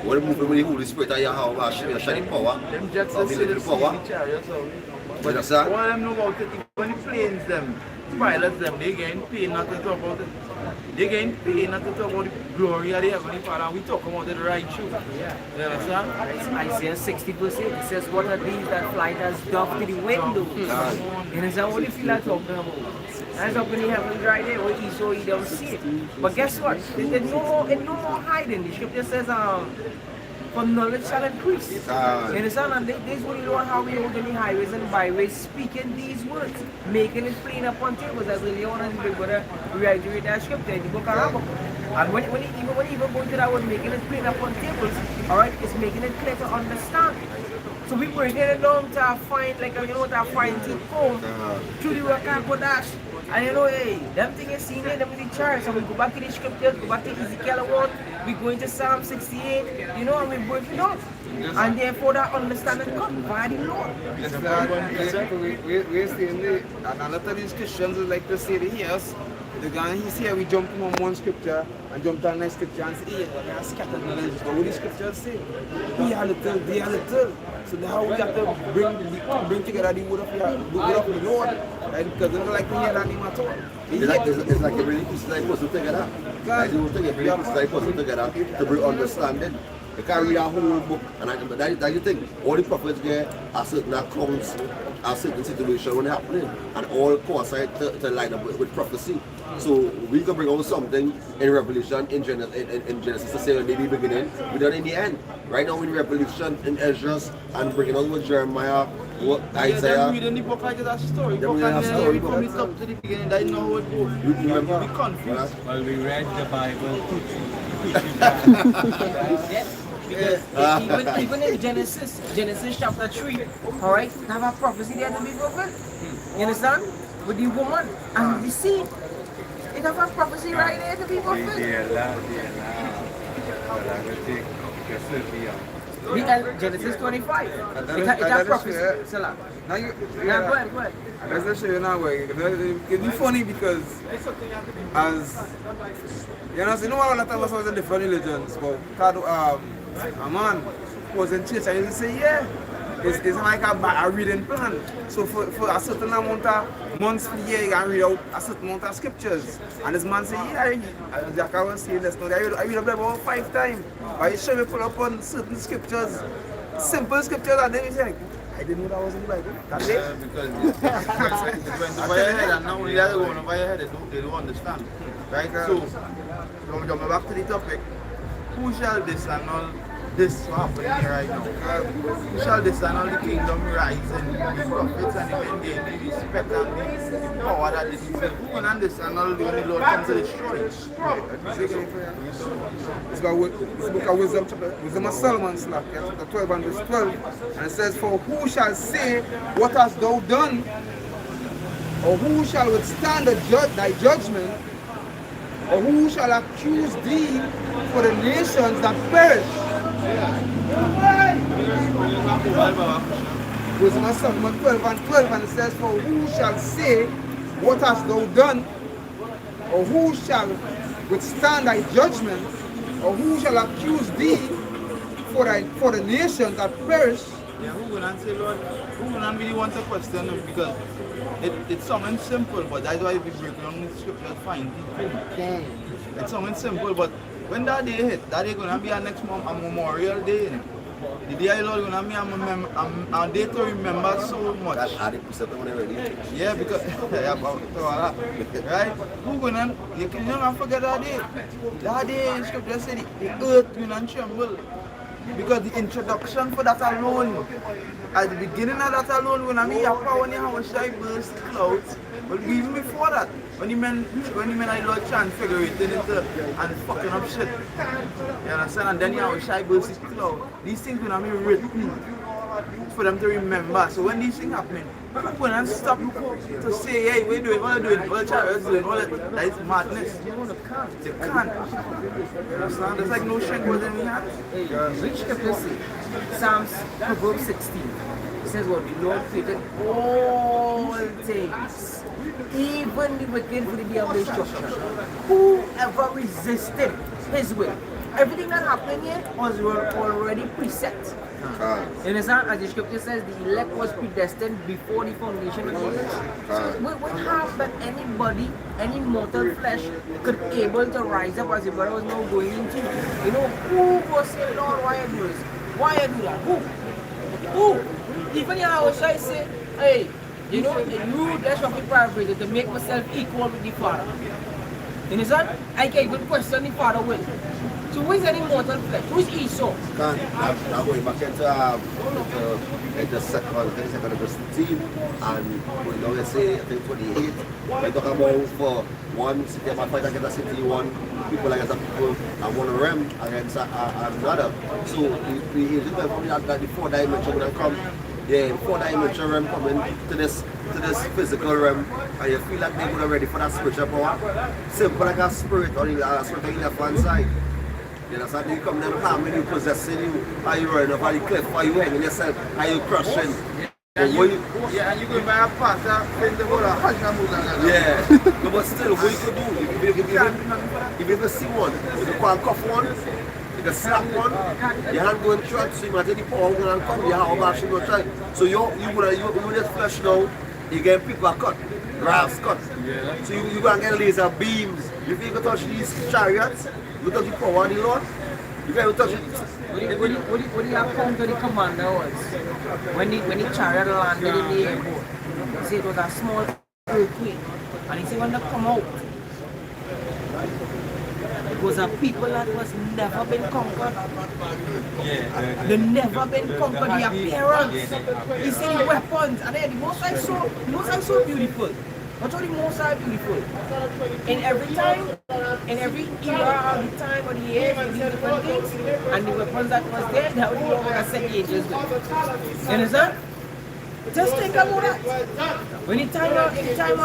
when you move with the Holy Spirit, you have shining power, them jets or are still power. the chariots. But that's that. All of them know about it. When the planes them, pilots them, they getting paid not to talk about it. They getting paid not to talk about the glory of the Heavenly Father. We talk about it right through. You understand? Isaiah 60:8. It says, what are these that fly as dove to the window? And it's what you feel like talking about. That's up in the heavens right there, where Esau, he don't see it. But guess what? There's no more hiding. The scripture says, for knowledge shall increase. You understand? And this is what you learn how we hold in the highways and byways, speaking these words, making it plain upon tables, as the Leon and the big brother reiterate that scripture in the book of Habakkuk. And when you even go to that word, making it plain upon tables, alright, it's making it clear to understand. So we breaking it down to a fine, like you know, to a fine teeth comb through the work of Kodash. And you know, hey, them things is seen here, them in the charts. And we go back to the scriptures, go back to Ezekiel 1, we go into Psalm 68, you know, and we break it down. And therefore that understanding comes by the Lord. We're saying that, and a lot of these Christians would like to say that yes, the guy he's here, we jump from one scripture and jump to the next scripture and say, hey, well, they are scattered knowledge. But what the scriptures say? He are little, they are little. So now we have to bring together the word of the Lord. Right? Because they don't like to hear that name at all. It's like every piece like supposed to together. Like you take every piece like supposed to together to bring understanding. You can't read a whole book, and that's the thing. All the prophets get are certain accounts, are certain situations when they're happening, and all coincide to line up with prophecy. So we can bring out something in Revelation, in Genesis to say in the beginning, we done in the end. Right now in Revelation, in Esdras, and bringing out with Jeremiah, what Isaiah. Then reading the book like it's a story. Then Book we have and story then we come up to the beginning, that know how it goes. You remember? We confused. Well, we read the Bible. Because even in Genesis chapter 3, alright, they have a prophecy there to be fulfilled. You understand? With the woman and the seed. They have a prophecy right there to be fulfilled. Genesis 25. It's a prophecy. Salah. Now you, Go ahead. Let's just show you now where it'll be funny because as you know, a lot of us was in different religions, but a man was in church and he used to say, yeah, it's like a reading plan. So for a certain amount of months for the year, you can read out a certain amount of scriptures. And this man say, yeah, Jack, I was saying this, I read the Bible about 5 times. But he show me pull up on certain scriptures, simple scriptures, and then he say, I didn't know that was in the Bible. That's it. Because it went over your head, and now when they're going over your head, they don't understand. Right? So, jumping back to the topic, who shall disannul this happening here right now? Who shall disannul the kingdom rising, the prophets and the men gain the respect and the power that they deserve? Who can disannul when the Lord comes to destroy it? It's the book of Wisdom of Solomon, chapter 12 and verse 12. And it says, for who shall say, what hast thou done? Or who shall withstand thy judgment? Or who shall accuse thee for the nations that perish? Wisdom of Solomon 12 and 12, and it says, for who shall say, what hast thou done? Or who shall withstand thy judgment? Or who shall accuse thee for the nations that perish? Yeah, who gonna say, Lord, who gonna really want to question them? Because it's something simple, but that's why we break down the scripture fine. It's something simple, but when that day hit, that day gonna be our next month, a Memorial Day. The day of the Lord gonna be a day to remember so much. Yeah, because right? Who gonna you cannot forget that day. That day scripture said the earth will tremble. Because the introduction for that alone, at the beginning of that alone, when I mean your power when you have a shy burst clouds, but even before that, when the men I Lord transfigurating into and fucking up shit. You understand? And then you have a shy burst cloud. These things when I mean written for them to remember. So when these things happen, people don't stop to say, hey, what do it? What chariots doing? That is madness. They can't. You understand? There's like no strength within the hands. Which scripture say? Psalms, Proverbs 16. It says what? The Lord created all things, even the wicked for the day of destruction. Whoever resisted his will. Everything that happened here was already preset. You understand? As the scripture says, the elect was predestined before the foundation of the world. So what have that anybody, any mortal flesh could able to rise up as the brother was now going into? You know, who was saying, Lord, why I do this? Why I do that? Who? Even Yahushua say, hey, you know, that's what we paraphrase it, to make myself equal with the Father. You understand? I can even question the Father will. So who is an immortal flesh? Who is Esau? Now going back into second verse 15, and we now let's say I think 28, we talk about for one city about fight against a city, one people against a people, and one realm against another. So we from that the 4 dimension will come. Yeah, the 4 dimension realm coming to this physical realm, and you feel like they're ready for that spiritual power. Simple like a spirit on the spirit on the left hand side. You know, so you come them palm when you possessing you, are you running up on the cliff, are you hanging yourself, are you crushing? And you going by a path that the whole yeah, no, but still, what you could do, if you ever see one, if you call cuff one, you can slap one, your hand going through it, so you might take the power and come, you have a bash and try. So you just flesh now, you get people cut, grass cut. So you go and get laser beams. If you can touch these chariots, you touch the power of the Lord, you can touch it. What do you account to the commander was? When the chariot landed in the airport, he said it was a small earthquake. And he said when they come out, it was a people that was never been conquered. They never been conquered. The appearance, he said the weapons, and then the most I saw beautiful. What's all the most are beautiful? In every time, in every era of the time of the year, we do different things. And the weapons that was there, that was the one that set the angels with. You understand? Just think about that. When the time Antiochus and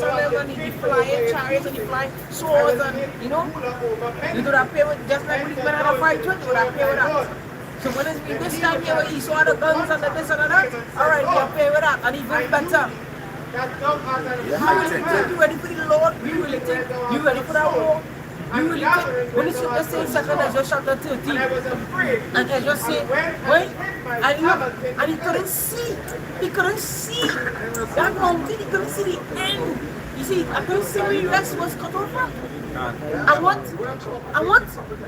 them, and the flying chariots and the flying swords, and you do that pay with, just like when the men had a fight with, you would have pay with that. So when it's this time here where you saw the guns and the this and that, alright, we have pay with that, and even better. You ready for the Lord? You really think? You ready for that war? You really think? When it's just saying second Ezra chapter 13, and Ezra said, wait, and look, and he couldn't see. He couldn't see that mountain. He couldn't see the end. You see, I couldn't see where the rest was cut off from. And what?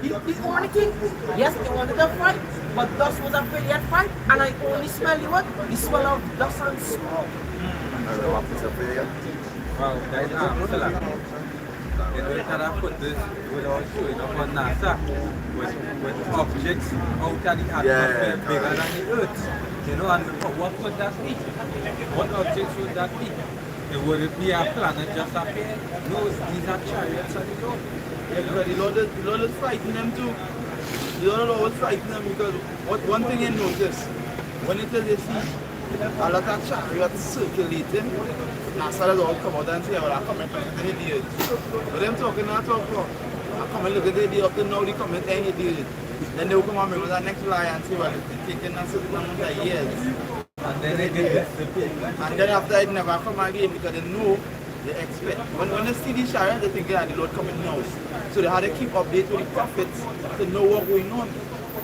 The only thing, yes, they wanted to fight, but dust was a failure fight, and I only smell the what? The smell of dust and smoke. Well, guys, they kind of put this without showing up on NASA with objects out of the atmosphere bigger than the Earth. And what would that be? What objects would that be? Would it be a planet just appear? No, these are chariots of the Lord. The Lord is fighting them too. The Lord always fighting them because one thing you notice, when it is you see a lot of chariots circulating, NASA does all come out and say, well, I come and look at the idiot. But them talking, I come and look at the idiot up to now, they come and tell you idiot. Then they will come and bring the next lie and say, well, it's taking a certain amount of years. And then they get disappeared. And then after it never come again because they know, they expect. When they see the chariot, they think, yeah, the Lord coming now. So they had to keep update with the prophets to know what's going on.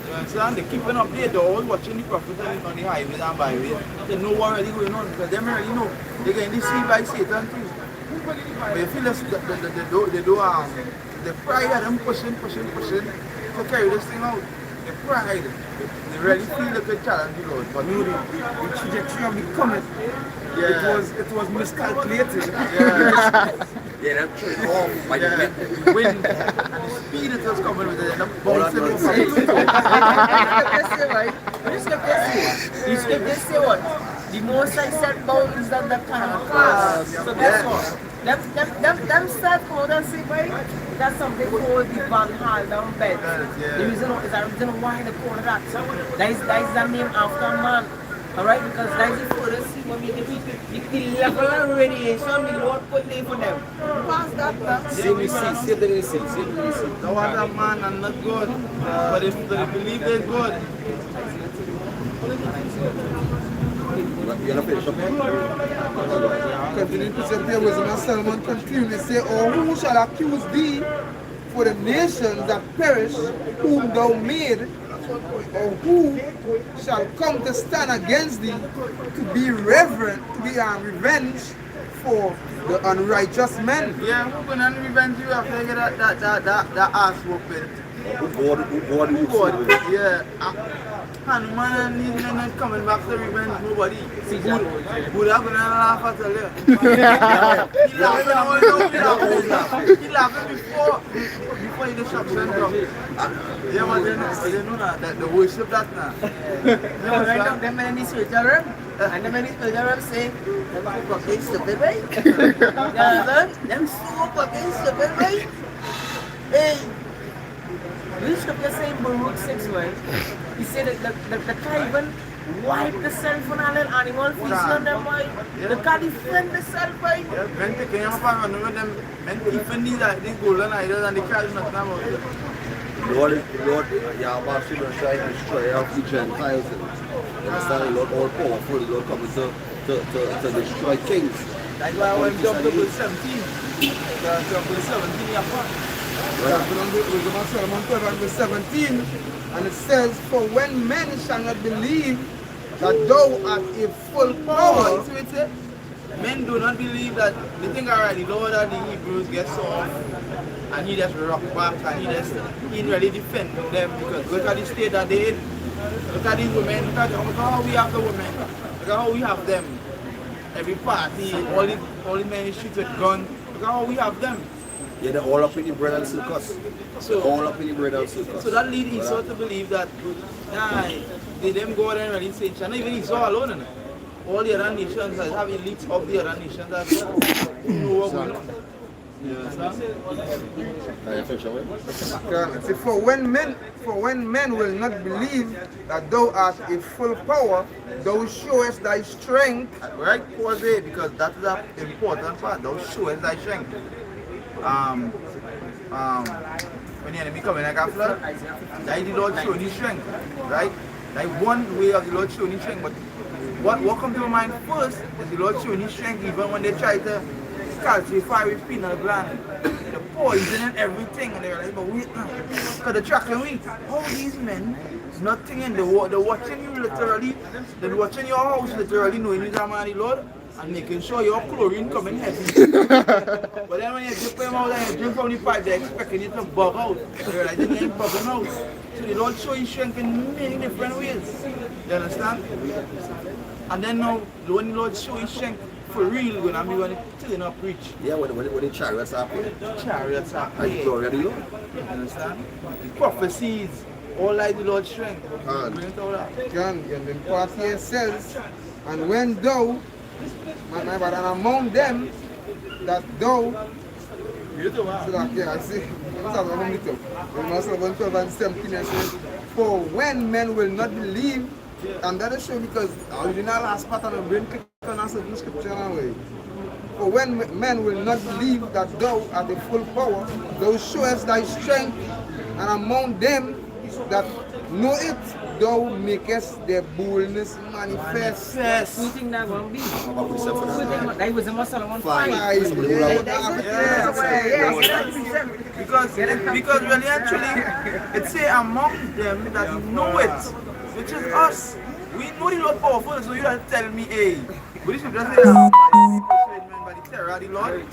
You understand? They keep an update, they're always watching the prophets on the highways and byways. They know what's really going on because they already know. They're getting deceived by Satan too. But you feel the pride of them pushing to carry this thing out. The pride. They really feel like a challenge, the Lord. But The trajectory of the comet, it was miscalculated. Yeah, that's true. Oh, by the wind. The speed it was coming with it, and the bouncing over. You skip this say what? The most I set bounds than the kind of class. So guess what? Them set come out and say, right? That's something called the Van Halen bed. The reason is the reason why they call it that. That is the name after a man. Alright, because that is the furthest see when we the level of radiation the Lord put there for them. Past that, That was a man and not God. But if they believe they're God. You're not finished up. Continuing to say there was a Solomon continuing to say, or who shall accuse thee for the nations that perish whom thou made, or who shall come to stand against thee to be revenged for the unrighteous men? Yeah, who gonna revenge you after you get that ass whooping? God, yeah. And man and he's not coming back to revenge nobody. Buddha gonna laugh at you. He laughing before for the destruction come. Yeah, man, they know that they worship that now. No, right now, them men in the spiritual realm, and the men in the spiritual realm say, them fucking stupid, right? Yeah, them so fucking stupid, right? Hey, we scripture say in Baruch 6, right? He said that the can't even wipe the self on all the animal feces on them, right? They can't defend the self, right? Yeah, men taking them apart and with them, men even these golden idols and they can't do nothing about it. Lord, Yahweh should not try to destroy all the Gentiles. You understand? The Lord all powerful, the Lord coming to destroy kings. That's why when Job 17, Job 17 apart. Solomon 12 and verse 17, and it says, for when men shall not believe that thou art a full power. You see what it say? Men do not believe that they think alright, the Lord of the Hebrews gets off and he just rock back and he didn't really defend them because look at the state that they in. Look at these women, look at how we have the women, look at how we have them. Every party, all the men shoot with guns, look at how we have them. Yeah, they're all up in the bread and circus. All up in the bread and circus. So that leads Esau to believe that they them go there and really say, not even Esau alone. No? All the other nations that have elites of the other nations that know what's going on. You understand? See, for when men will not believe that thou art a full power, thou showest thy strength. Right, Paul say, because that is an important part. Thou showest thy strength. When the enemy come in like a flood, that is the Lord showing his strength, right? Like one way of the Lord showing his strength, but what comes to my mind first is the Lord showing his strength even when they try to calcify with peanut gland, the poison and everything, and they're like, but wait now, because they're tracking we. How these men, nothing in the water, they're watching you literally, they're watching your house literally, knowing you're a man of the Lord, and making sure your chlorine coming heavy. But then when you dip them out and you drink from the pipe, they're expecting you to bug out. They're like, they ain't bugging out. So the Lord show you strength in many different ways. You understand? And then now, when the Lord show you strength for real, when I'm going to turn up preach. Yeah, when the chariots are playing. Chariots are And the glory of the Lord. You understand? The prophecies, all like the Lord's strength. And Bring it all out. And the part here says, and when thou, and among them that thou, You too, so that, yeah, I see, Romans 12 and 17, it says, for when men will not believe, and that is true because I did not last part of the brain click on a certain scripture anyway. For when men will not believe that thou art the full power, thou showest thy strength, and among them that know it, thou makest their boldness manifest. Who think that going to be? That was a Solomon 5. Because really actually, it say among them that know it, which is us. We know the Lord powerful, so you don't tell me, hey, but this is just say, by the terror of the Lord. You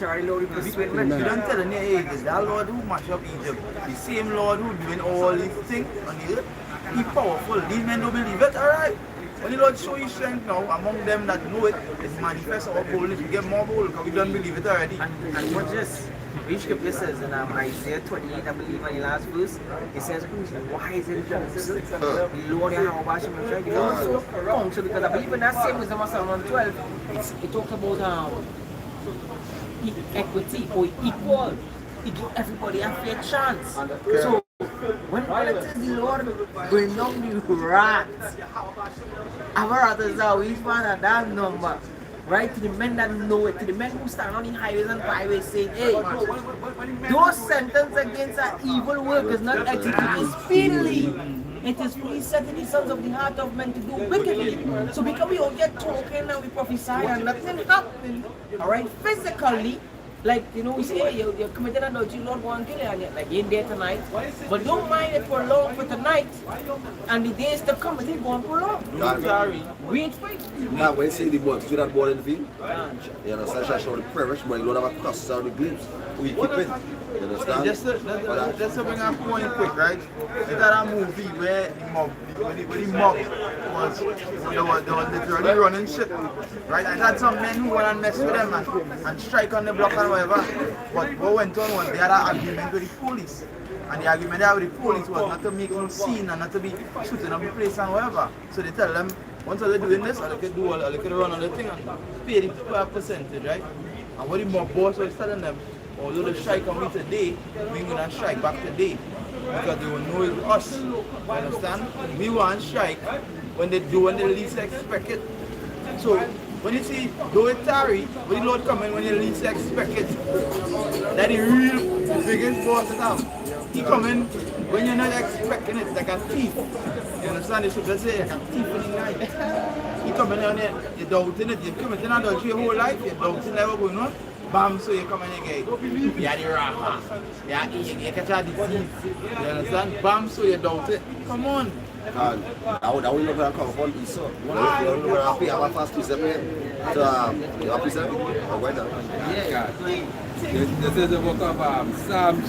don't tell me, hey, is that Lord who mash up Egypt, the same Lord who doing all these things on the earth, he powerful. These men don't believe it, alright? When the Lord show his strength now, among them that know it, it manifests our boldness. We get more bold because we don't believe it already. And watch this. Which scripture says in Isaiah 28, I believe in the last verse, it says, who's wise in counsel? The Lord Yahweh Shemashai. The Lord so counsel, because I believe in that same wisdom of Solomon 12, it talks about equity or equal. It gives everybody a fair chance. So when politics the Lord bring down the rats, our others are always found at that number. Right, to the men that know it, to the men who stand on the highways and byways saying, hey, those sentences against our evil work is not executed speedily. It is free setting the sons of the heart of men to do wickedly. So because we all get talking and we prophesy and nothing happens, alright, physically, like, you know, we say, hey, you're committed adultery, Lord, go and kill you, and you're like, you ain't there tonight. But don't mind it for long for tonight, and the days to come, it ain't going for long. Sorry. Wait for it. now when you see the ball, see that ball in the field? You understand? Shall show the perish, but you don't have a cross out the glimpse. We keep it. You understand? Just to bring a point quick, right? Is that a movie where the mob, when the mob was literally running shit, right? And had some men who went and mess with them and strike on the block and whatever. But what went on was they had an argument with the police. And the argument there with the police was not to make some scene and not to be shooting up the place and whatever. So they tell them, once they're doing this, they can do all, they can run on the thing and pay the percentage, right? And what the mob boss was telling them, although the strike on me today, we gonna strike back today. Because they will know it's us. You understand? We want strike when they least expect it. So when you see though it tarry, when the Lord coming when you least expect it, that the real biggest boss now. He coming when you're not expecting it, like a thief. You understand? They should just say like a thief in the night. He coming down there, you're doubting it, you're committing adultery your whole life, you're doubting what's going on. Bam, so you come and you get yeah, the raha. Yeah, you catch a disease. You understand? Bam, so you doubt it. Come on. And I would not going to come upon this, so we're going to pay our first piece of it to your piece of it. Yeah. This is the book of Psalms.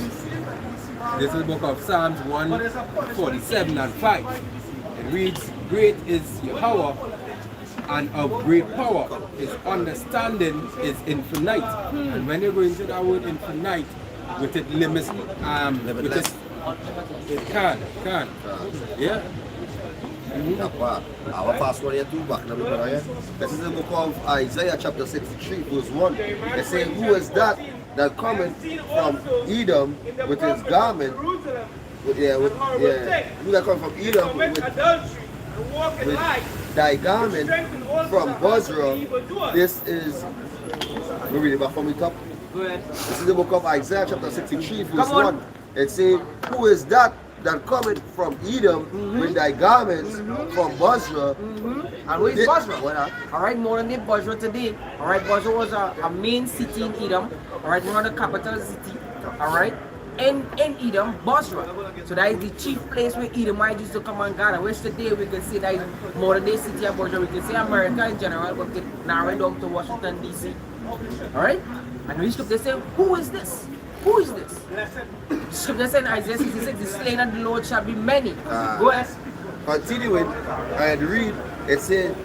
This is the book of Psalms 147 and 5. It reads, "Great is Yahweh, and of great power. His understanding is infinite." And when you go into that word infinite, with it limits, it can. Yeah. Our fast one here too back. This is the book of Isaiah chapter 63 verse 1. It says, "Who is that cometh from Edom with his garment?" Who that come from Edom with thy garment from Bozrah. This is, we read it back from the top. This is the book of Isaiah chapter 63 verse 1. It says, "Who is that cometh from Edom with thy garments from Bozrah?" And who is Bozrah? Alright, modern day Bozrah today. Alright, Bozrah was a main city in Edom. Alright, one of the capital city. Alright, in Edom, Bozrah. So that is the chief place where Edomites used to come and gather. Which today we can say that is modern day city of Bozrah. We can say America in general, but we can narrow it down to Washington DC. Alright? And we scripture say, who is this? Who is this? The scripture says in Isaiah 66, the slain of the Lord shall be many. Go ahead. Continuing and read, it says,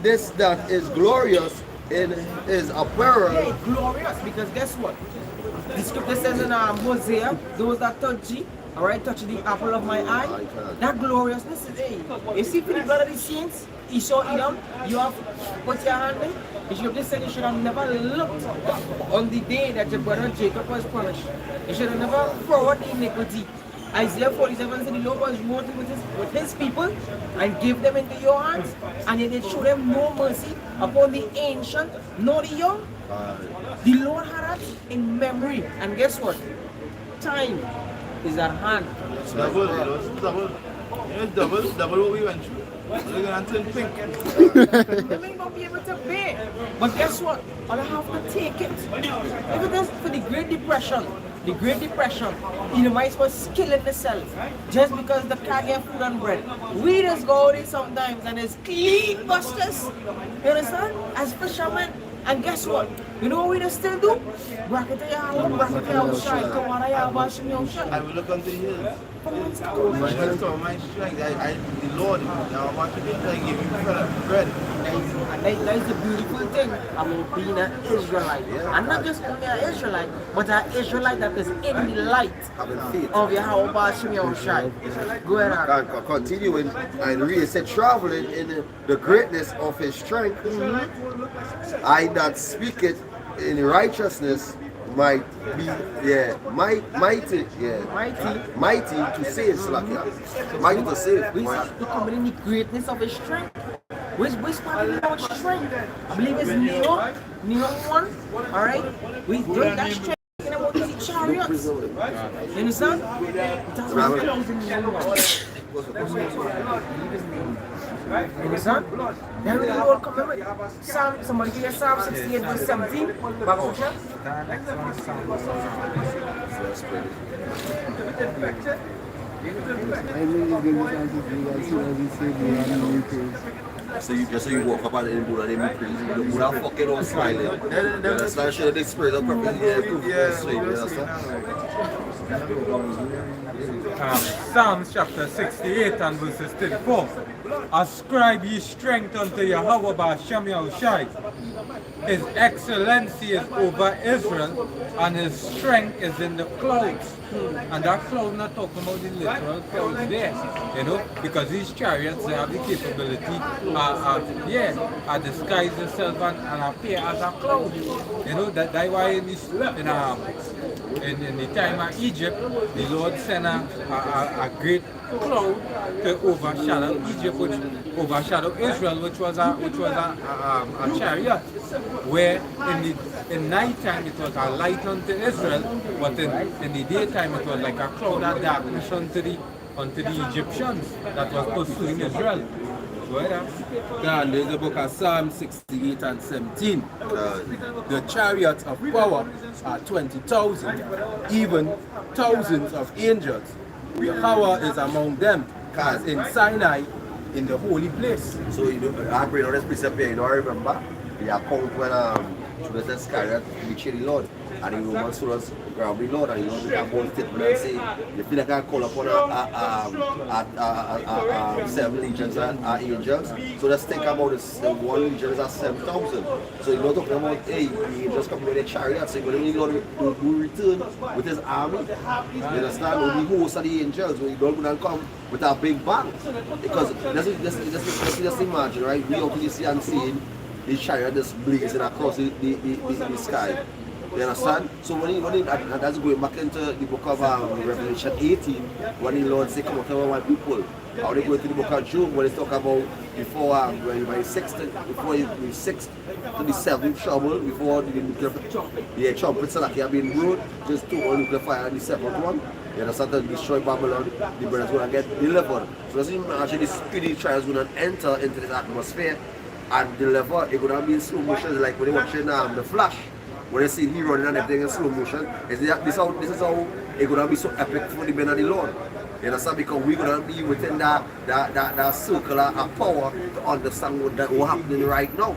"This that is glorious in his apparel." Yeah, glorious, because guess what? The scripture says in Hosea, those that touch you, alright, touch the apple of my eye. That gloriousness is, hey, you see for the blood of the saints, Esau, Edom, you have put your hand in. The scripture said you should have never looked on the day that your brother Jacob was punished. You should have never forward the iniquity. Isaiah 47 said the Lord was working with his people and gave them into your hands, and yet they showed them no mercy upon the ancient nor the young. The Lord had us in memory, and guess what? Time is at hand. Double what we went through. We're going to turn pink. They may not be able to pay, but guess what? I'll have to take it. Look at this for the Great Depression. The Great Depression, Edomites was killing themselves just because they can't get food and bread. We just go out there sometimes and it's clean busters. You understand? As fishermen. And guess what? You know what we just still do? Bracket outside. Come on, I have a I will look unto the hills. My strength, the Lord, I want to be able to give you bread. And that is the beautiful thing about being an Israelite. And not just only an Israelite, but an Israelite that is in the light of Yahweh Bashim Yahushai. Go ahead. Continuing and read, it said, "Traveling in the greatness of his strength, I that speaketh in righteousness might be mighty to save, mighty to save." We see coming in the greatness of his strength. Which part of the Lord's strength? I believe it's Neo 1. Alright? We bring that strength in about the chariots. You understand? That's what it comes in Neo 1. You understand? Then the Lord come with somebody give us Psalm 68 verse 17. Back to I know you're going to try to do that, so as you say, So you walk up and do that, and you do that fucking all smiling. You understand? Show the spirit of purpose. You understand? Psalms chapter 68 and verses 34. Ascribe ye strength unto Yahweh Ba'Shem Yahushai. His excellency is over Israel, and his strength is in the clouds. And that cloud not talking about the literal clouds there, you know, because these chariots, they have the capability disguise themselves and appear as a cloud. You know, that's why in the time of Egypt, the Lord sent a great cloud to overshadow Egypt, which overshadowed Israel, which was a chariot, where in night time it was a light unto Israel, but in the daytime it was like a cloud of darkness unto the Egyptians that was pursuing Israel. Then there's the book of Psalm 68 and 17. The chariots of power are 20,000, even thousands of angels. Yahweh is among them, as in Sinai, in the holy place. So you know, I bring on this precept here, you know, I remember the account when Judas Iscariot betrayed the Lord, and the Roman soldiers grabbed the Lord, and the Lord made a bold statement and say, you feel like I call upon seven legions and angels, so let's think about this, one legion is at 7,000. So you're not talking about, hey, the angels come with their chariots, so the Lord will return with his army, you understand, with the host of the angels, so you're not going to come with a big bang, because just imagine, right, we out here see and seeing the chariot just blazing across the sky. You understand? So that's going back into the book of Revelation 18, when the Lord said, come out to my people. How they go into the book of Job, when they talk about before the sixth to the seventh trouble, before the trumpets that have been blown, just two on nuclear fire and the seventh one. You understand? To destroy Babylon, the brothers going to get delivered. So that's imagine the spirit trial is going to enter into this atmosphere and deliver. It's going to be in slow motion, like when they're watching The Flash. When you see him running and everything in slow motion, this is how it's going to be so epic for the men of the Lord. You understand? Because we're going to be within that circle of power to understand what's happening right now.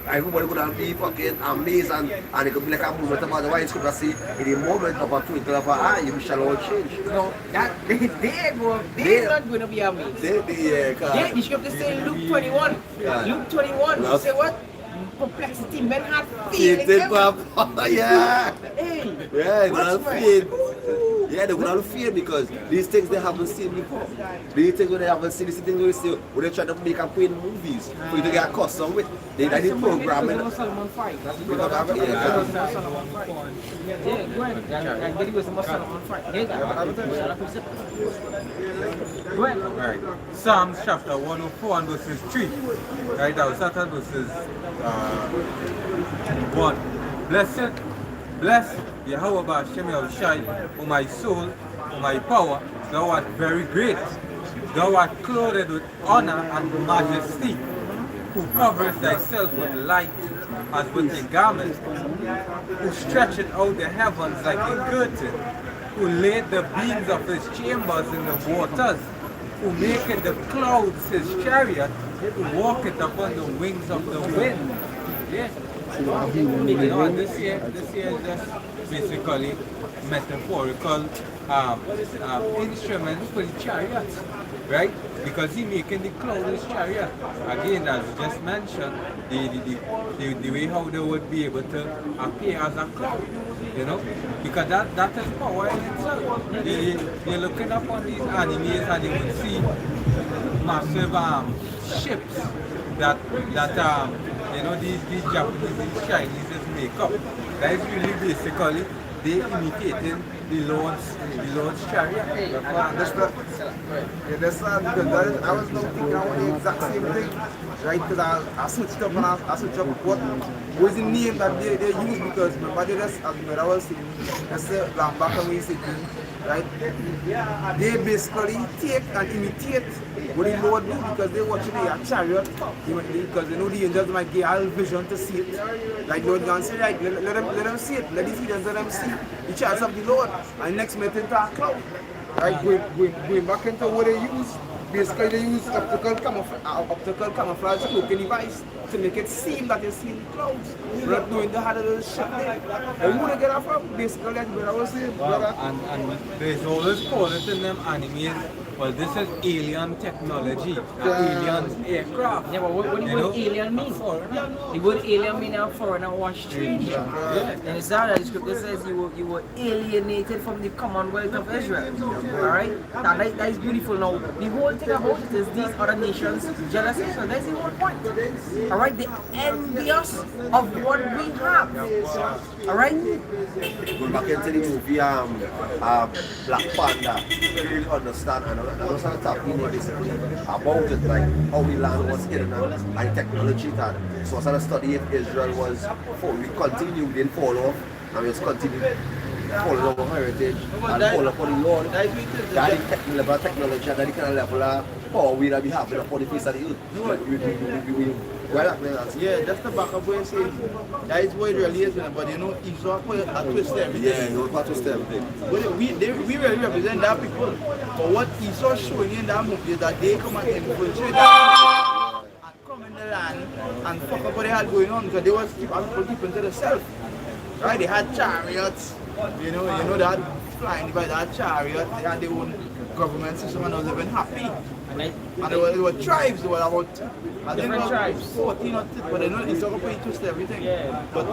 Everybody going to be fucking amazed, and it's going to be like a moment of otherwise. You're going to see in a moment of a twinkle of an eye, you shall all change. No, they're not going to be amazed. The scripture says Luke 21. Luke 21, you say what? Perplexity, men have fear in them. Yeah. Hey, Yeah, they're gonna fear. Yeah, they're gonna fear because these things they haven't seen before. These things when they haven't seen, these things when they try to make a point in movies for you to get accustomed with. They need programming. Solomon 5. Yeah, Go ahead. And get it with some Solomon 5. Go ahead. Right. Psalms chapter 104 and verses 3. Right, I will start at verses 1. Bless Yahweh Ba'Shem Yahushai, O my soul, O my power, thou art very great. Thou art clothed with honor and majesty, who coverest thyself with light as with a garment, who stretcheth out the heavens like a curtain, who laid the beams of his chambers in the waters, who maketh the clouds his chariot, who walketh upon the wings of the wind. Yes. You know, this year is just basically metaphorical instruments for the chariots, right? Because he making the cloud his chariot. Again, as just mentioned, the way how they would be able to appear as a cloud, you know, because that is power in itself. You're looking up on these animes and you will see massive ships that you know, these Japanese, these Chinese make up. That is really basically they imitating the Lord's chariot. That's not because I was not thinking about the exact same thing, right? Because I switched up and I switched up what was the name that they use, because remember they just, as I was saying, that's the Lambaka City, right? They basically take and imitate what the Lord do, because they watching a chariot, because they know the angels might get all vision to see it. Like Lord God say, right, let them see it, let these angels let them see the chariots of the Lord, and next met into a cloud. Right, going back into what they use basically they use optical camouflage cloaking device to make it seem that you're seeing clouds, not knowing they had a little ship there. And who they get that from? Basically, that's what I was saying, brother. And there's always call it in them animes, well, this is alien technology, alien aircraft. Yeah, but what do you word alien mean? The word alien mean a foreigner or stranger. And it's that the scripture says you were alienated from the Commonwealth of Israel. Alright? That is beautiful. Now, the whole thing about it is these other nations jealous. So that's the whole point. Alright? They're envious of what we have. Alright? Going back into the movie Black Panther, you really understand and I was talking basically about it, like how the land was hidden and technology that. So I started studying if Israel was, we continued, didn't fall off, and we just continued follow our heritage and follow upon the Lord. That is level of technology and that kind of level of power we be having upon the face of the earth. Yeah, that's the back of what you say. That is what it really is, but you know, Esau put a twist everything. Yeah, you put a twist everything. But we really represent that people. But what Esau showing in that movie is that they come and infiltrate that and come in the land and fuck up what they had going on because they was keeping to themselves. Right? They had chariots, you know that flying by that chariot, they had their own government system and they was living happy. And there were tribes, there were about different tribes. 14 or 15, but they know Esau could put twist everything. Yeah. But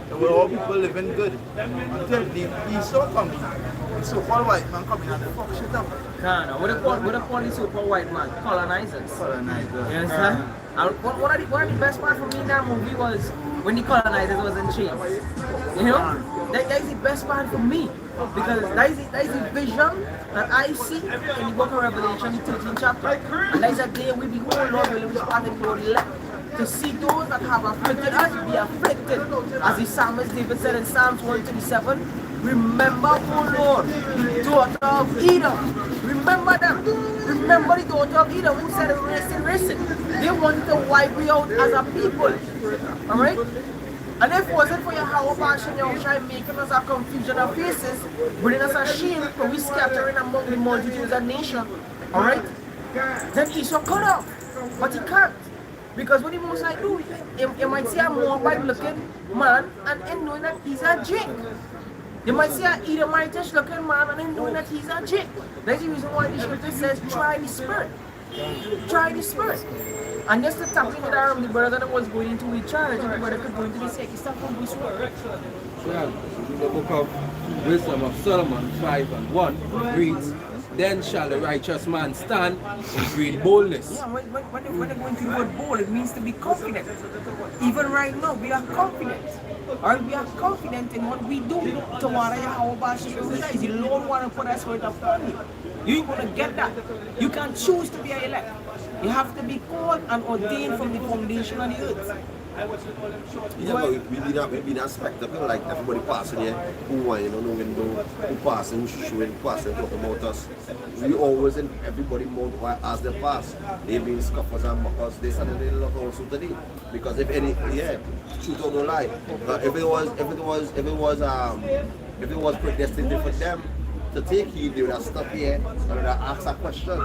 there were all people living good. Until the Esau comes, the so-called white man coming and fuck shit up. No. What they call the so-called white man? Colonizers. Colonizers. You understand? One of the best part for me in that movie was when the colonizers was in chains. You know? That is the best part for me. Because that is the vision that I see in the book of Revelation, 13th chapter. And that is a day we behold, Lord, will be starting to elect to see those that have afflicted us be afflicted. As the psalmist David said in Psalms 127, remember, O Lord, the daughter of Edom. Remember them. Remember the daughter of Edom who said, listen. They want to wipe you out as a people. Alright? And if it wasn't for Yahweh Bashan Yahushai making us a confusion of faces, bringing us a shame for we scattering among the multitudes of nations, alright? Then Esau cut off. But he can't. Because what the Most High do, you might see a Moabite looking man and him knowing that he's a jink. You might see an Edomitish looking man and him knowing that he's a jink. That's the reason why the scripture says, try the spirit. Try the spirit. And just to tap into that, the brother that was going into the church, and the brother could go into the second stuff from this word. Yeah, the book of Wisdom of Solomon 5:1 reads, then shall the righteous man stand in great boldness. Yeah, when they're going to the word bold, it means to be confident. Even right now, we are confident. Or we are confident in what we do. Tomorrow, Yahweh Bashan Yahushai, the Lord want to put that spirit upon you. You ain't going to get that. You can't choose to be an elect. You have to be called and ordained from the foundation of the earth. Yeah, but we be that spectacle, like everybody passing here, who passing, who showing, passing, talking about us. We always in everybody mouth as they pass. They being scoffers and mockers, they stand in the love also today. Because if any, truth or no lie, if it was predestined for them to take heed, they would have stopped here and would have asked a question.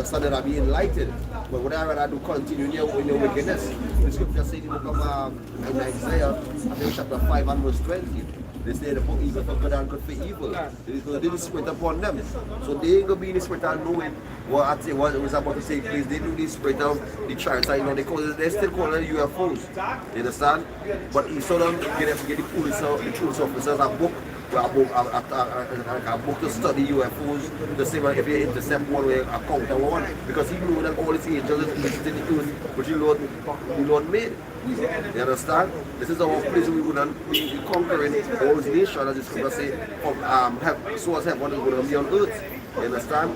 So that I be enlightened. But what I rather do continue in your wickedness. The scripture says in the book of Isaiah, I think chapter 5 and verse 20. They say the book evil for good and good for evil. They did the spirit upon them. So they ain't gonna be in the spirit and knowing what was about to take place. They do the spirit of the chariots, they still call it UFOs. You understand? But he saw them get the police officers a book. A book to study UFOs, to see if they intercept one way, a counter one, because he knew that all his angels is visiting the earth, which the Lord made. You understand? This is our place we wouldn't be conquering all these nations, as the scripture say, so as heaven is going to be on earth. You understand?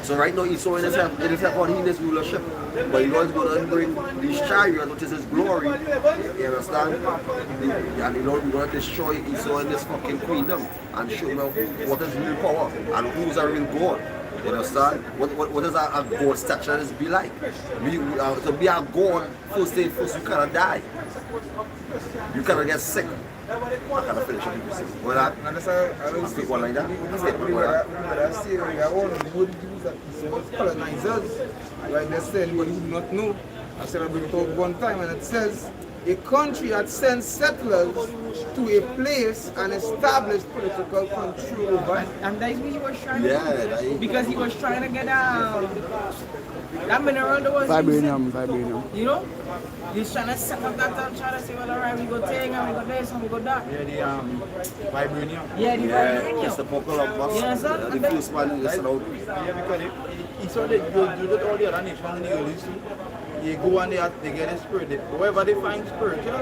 So right now Esau in his heaven, he in his rulership. But the Lord is going to bring these chariots, which is his glory. You understand? And the Lord is going to destroy Esau in this fucking kingdom and show him what is real power and who's a real God. You understand? What does a God stature be like? To be a God, first you cannot die. You cannot get sick. I cannot finish it. Well, I don't speak one like that. I see, I want to use colonizers. Right, they say anybody who do not know. I said I bring it up one time, and it says a country that sends settlers to a place and establish political control over it. And that's what he was trying to Yeah, do. that- Because he was trying to get that mineral that was Vibranium. you know? He's trying to set up that and trying to say, well, alright, we go take and we go this and we go that. Yeah, the vibranium. Yeah, the Yeah, vibranium. it's the Poker of Mass. Yeah, sir. The first one is around. Yeah, because he saw that you did all the other nations in the early sea. They go and they get a spirit. Wherever they find spiritual,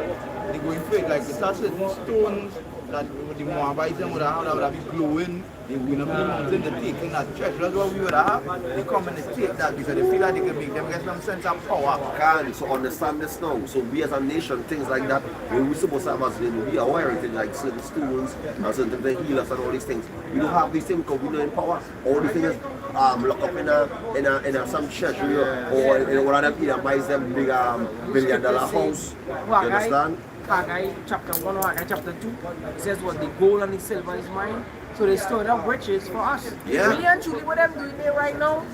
they go into it. Like it's a certain stones that the Moabites would have that would be glowing. They went up in the mountain, they're taking that treasure. That's what we would have. They come and they take that because they feel like they can make them get some sense of power. Can so understand this now. So we as a nation, things like that, we're supposed to have as we are aware of things like certain stones and certain things, healers and all these things. We don't have these things because we don't in power. All the things locked up in a some treasury or in one of them either buys them big $1 billion house. You understand? Haggai chapter 1 or Haggai chapter 2 says what the gold and the silver is mine. So they stored up riches for us. Yeah. Really and truly what I'm doing there right now,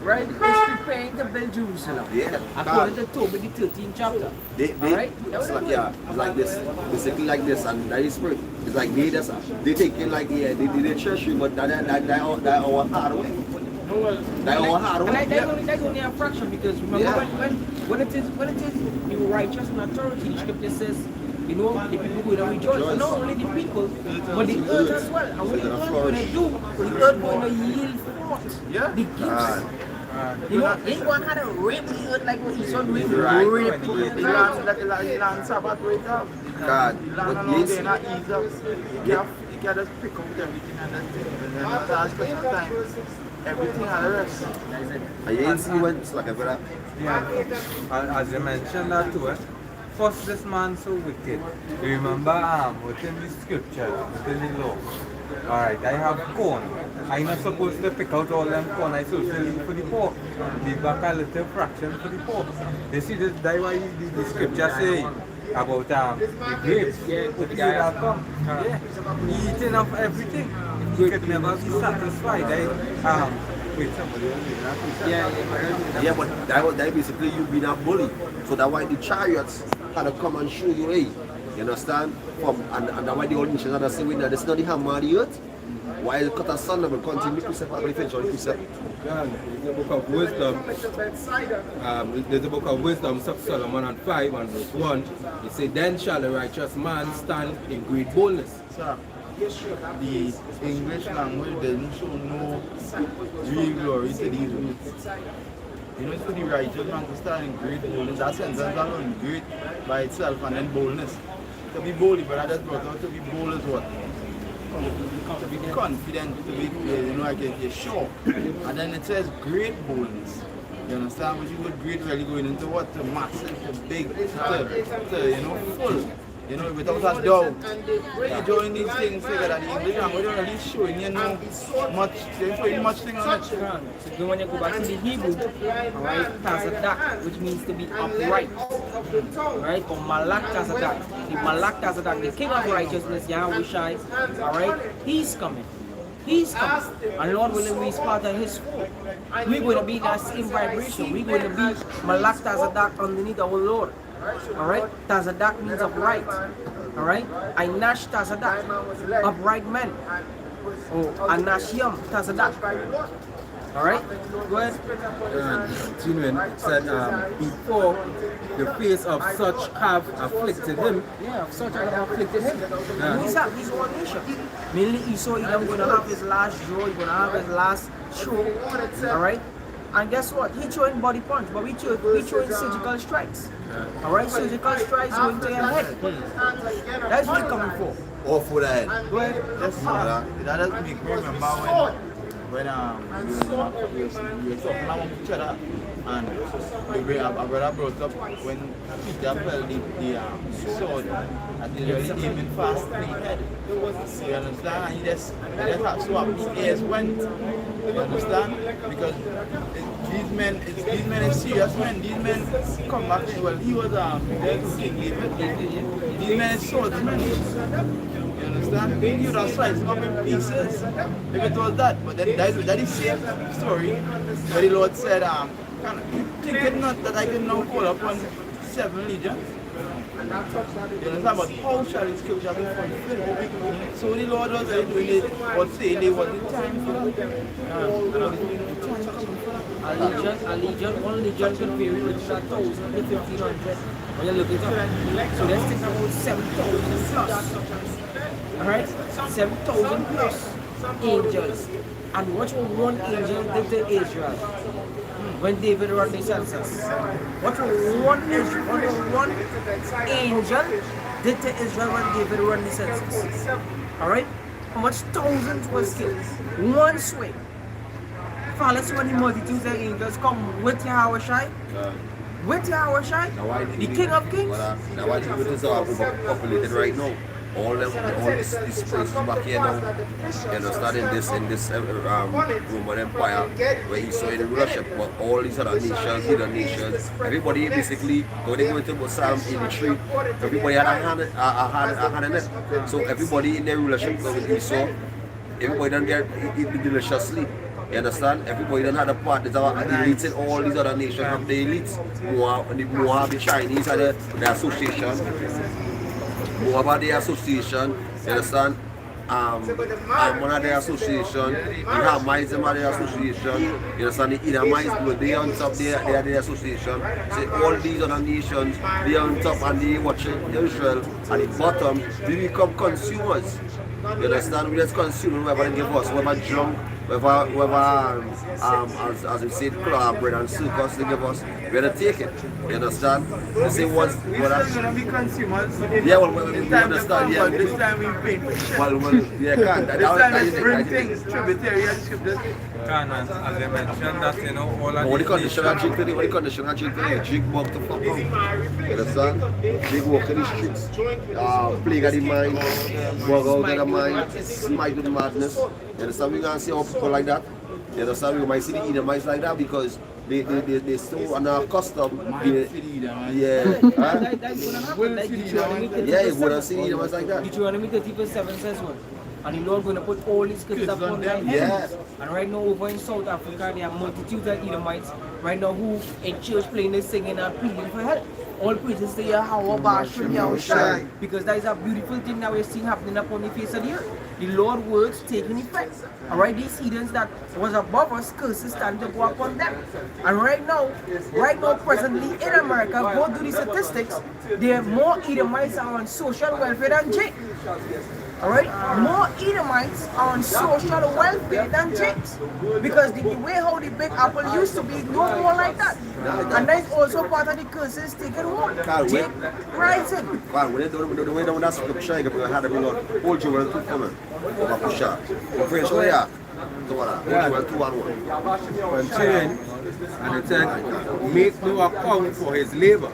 right, is preparing to build Jerusalem. Yeah. According to Tobit, the 13th chapter. Alright? It's like, yeah, it's like this, basically like this, and that is spirit. It's like they take it like, yeah, they church you, but that our hard way. That our hard And way. that's only a fraction because remember Yeah. when it is the righteous and authority, the scripture says, you know, the people going to rejoice. Not only the people, but the earth as well. And what the earth going to do, the earth going to yield forth Yeah. the gifts. You know, ain't going to have to rape the earth like what Esau doing. Right. Rape The the earth. land Sabbath right now. God, The land but along yes, there not ease up. You can't just pick up everything and that's it. And then at that special time, everything had a rest. and you ain't see when it's like a brother. Yeah, as you mentioned that too, first this man so wicked. Remember within the scripture, within the law. Alright, I have corn. I'm not supposed to pick out all them corn. I supposed to leave for the poor. Leave back a little fraction for the poor. You see this that's why the scripture say about the grapes. The guy that come. Yeah. Eating of everything. He could never be satisfied. Wait, somebody else is not Yeah, but that basically you being a bully. So that's why the chariots had to come and show you, hey, you understand? And that's why the old nations had to say, wait, this is not the hammer of the earth. While the cut son will continue to say, I'm finish on precept. There's a book of wisdom. There's a book of wisdom, Solomon and 5 and verse 1. It says, then shall the righteous man stand in great boldness. Sir, the English language doesn't show no real glory to these roots. You know, it's for the righteous man to stand in great boldness. That sentence alone, great by itself, and then boldness. To be bold, but I just brought out to be bold as what? To be confident, to be, you know, like you're sure. And then it says great boldness. You understand? But you go great really going into what? To massive, to big, to you know, full. You know, without a doubt. You join these things together, the English language don't really showing you know much, they're showing much thing on it. So when you go back to the Hebrew, alright, Tazadak, which means to be upright. Right? Or Malak Tazadak. The Malak Tazadak, the king of righteousness, Yahweh Shai, alright, he's coming. He's coming. And Lord willing, we part of his fold. We're going to be that same vibration. We're going to be Malak Tazadak underneath our Lord. Alright? Tazadak means upright. Alright? Ainash Tazadak, upright men. Oh, Anashiam Tazadak. Alright? Go ahead. Continuing, it said, before the face of such have afflicted him. Yeah, of such I have afflicted him. And he's one nation. Mainly Esau, he's going to have his last draw, he's going to have his last show. Alright? And guess what? He throwing body punch, but we throwing surgical strikes. Alright? Surgical strikes going to your head. That's what you're coming for. Or for the head. Go ahead. That doesn't make me remember when we were talking about each other, and our brother brought up when Peter fell the sword and he really aiming fast in the head. You understand? And he just had so up his ears went. You understand? Because these men are serious men. These men come back. Well, he was there to King David. These men are swordsmen. You understand? They knew that slice up in pieces. If it was that. But then that is the same story where the Lord said, think it not that I can now call upon 7 legions. You understand? But how shall his scripture be fulfilled? So the Lord was doing it, but saying it was the time for A legion, one legion could vary between 1,000 to 1,500 when you look it up. So let's think about 7,000 plus. Alright? 7,000 plus angels. And watch what one angel did to Israel when David ran the census. What one angel did to Israel when David ran the census. Alright? How much thousands was killed? One swing. Father, so many multitudes of angels come with Yahushai. With Yahushai, the King of Kings. Now why do this are overpopulated right now? All this place back here now, you understand, in this Roman Empire, where you saw in Russia, but all these other nations, everybody basically, when they go into Psalm 83, everybody had a hand in it. So everybody in their rulership, when saw, everybody don't get eat deliciously. You understand? Everybody don't have a part. There's our elites in all these other nations have the elites. More the Chinese are the association. More about the association, you understand? One of the association, the Hamites are the association, you understand? The Edomites, but they on top, they are the association. So all these other nations, they on top and they watching Israel, at the bottom, they become consumers. You understand? We just consume whatever they give us, whatever junk, whatever as we say, bread and circus they give us, we're gonna take it. You understand? They say once we're gonna be consumers. Yeah, well, we understand, yeah. This time we pay. Well, yeah, can't. This time we bring things, tributarianship. Can, as I mentioned that, you know, all of what the these condition of drink today? What the condition of drink today? Drink walk to fuck up. You understand? Drink walk in the streets. Plague of the mind. Walk out of the mind. Smite with madness. You understand? We're gonna see how people like that. You understand? We might see the Edomites like that because they still are not accustomed. Yeah. That's gonna happen. Like Yeah, you wouldn't see the Edomites like that. Deuteronomy 30:7 says what? And the Lord going to put all these kids up on them. Yeah. And right now over in South Africa, there are multitudes of Edomites right now who in church playing this singing and pleading for help. All praises to Yahweh Bashim Yahushai. Because that is a beautiful thing that we're seeing happening upon the face of the earth. The Lord words taking effect. Alright, these heathens that was above us, curses stand to go upon them. And right now, presently in America, go through the statistics, there are more Edomites are on social welfare than Jake. Alright? More Edomites are on social welfare than Jakes. Because the way how the Big Apple used to be, no more like that. And that is also part of the curses taken home. Jake rising. God, when they don't ask the Pusha, you had to bring out old Joel to come over Pusha. French, where you are? Continuing, and it said, make no account for his labor.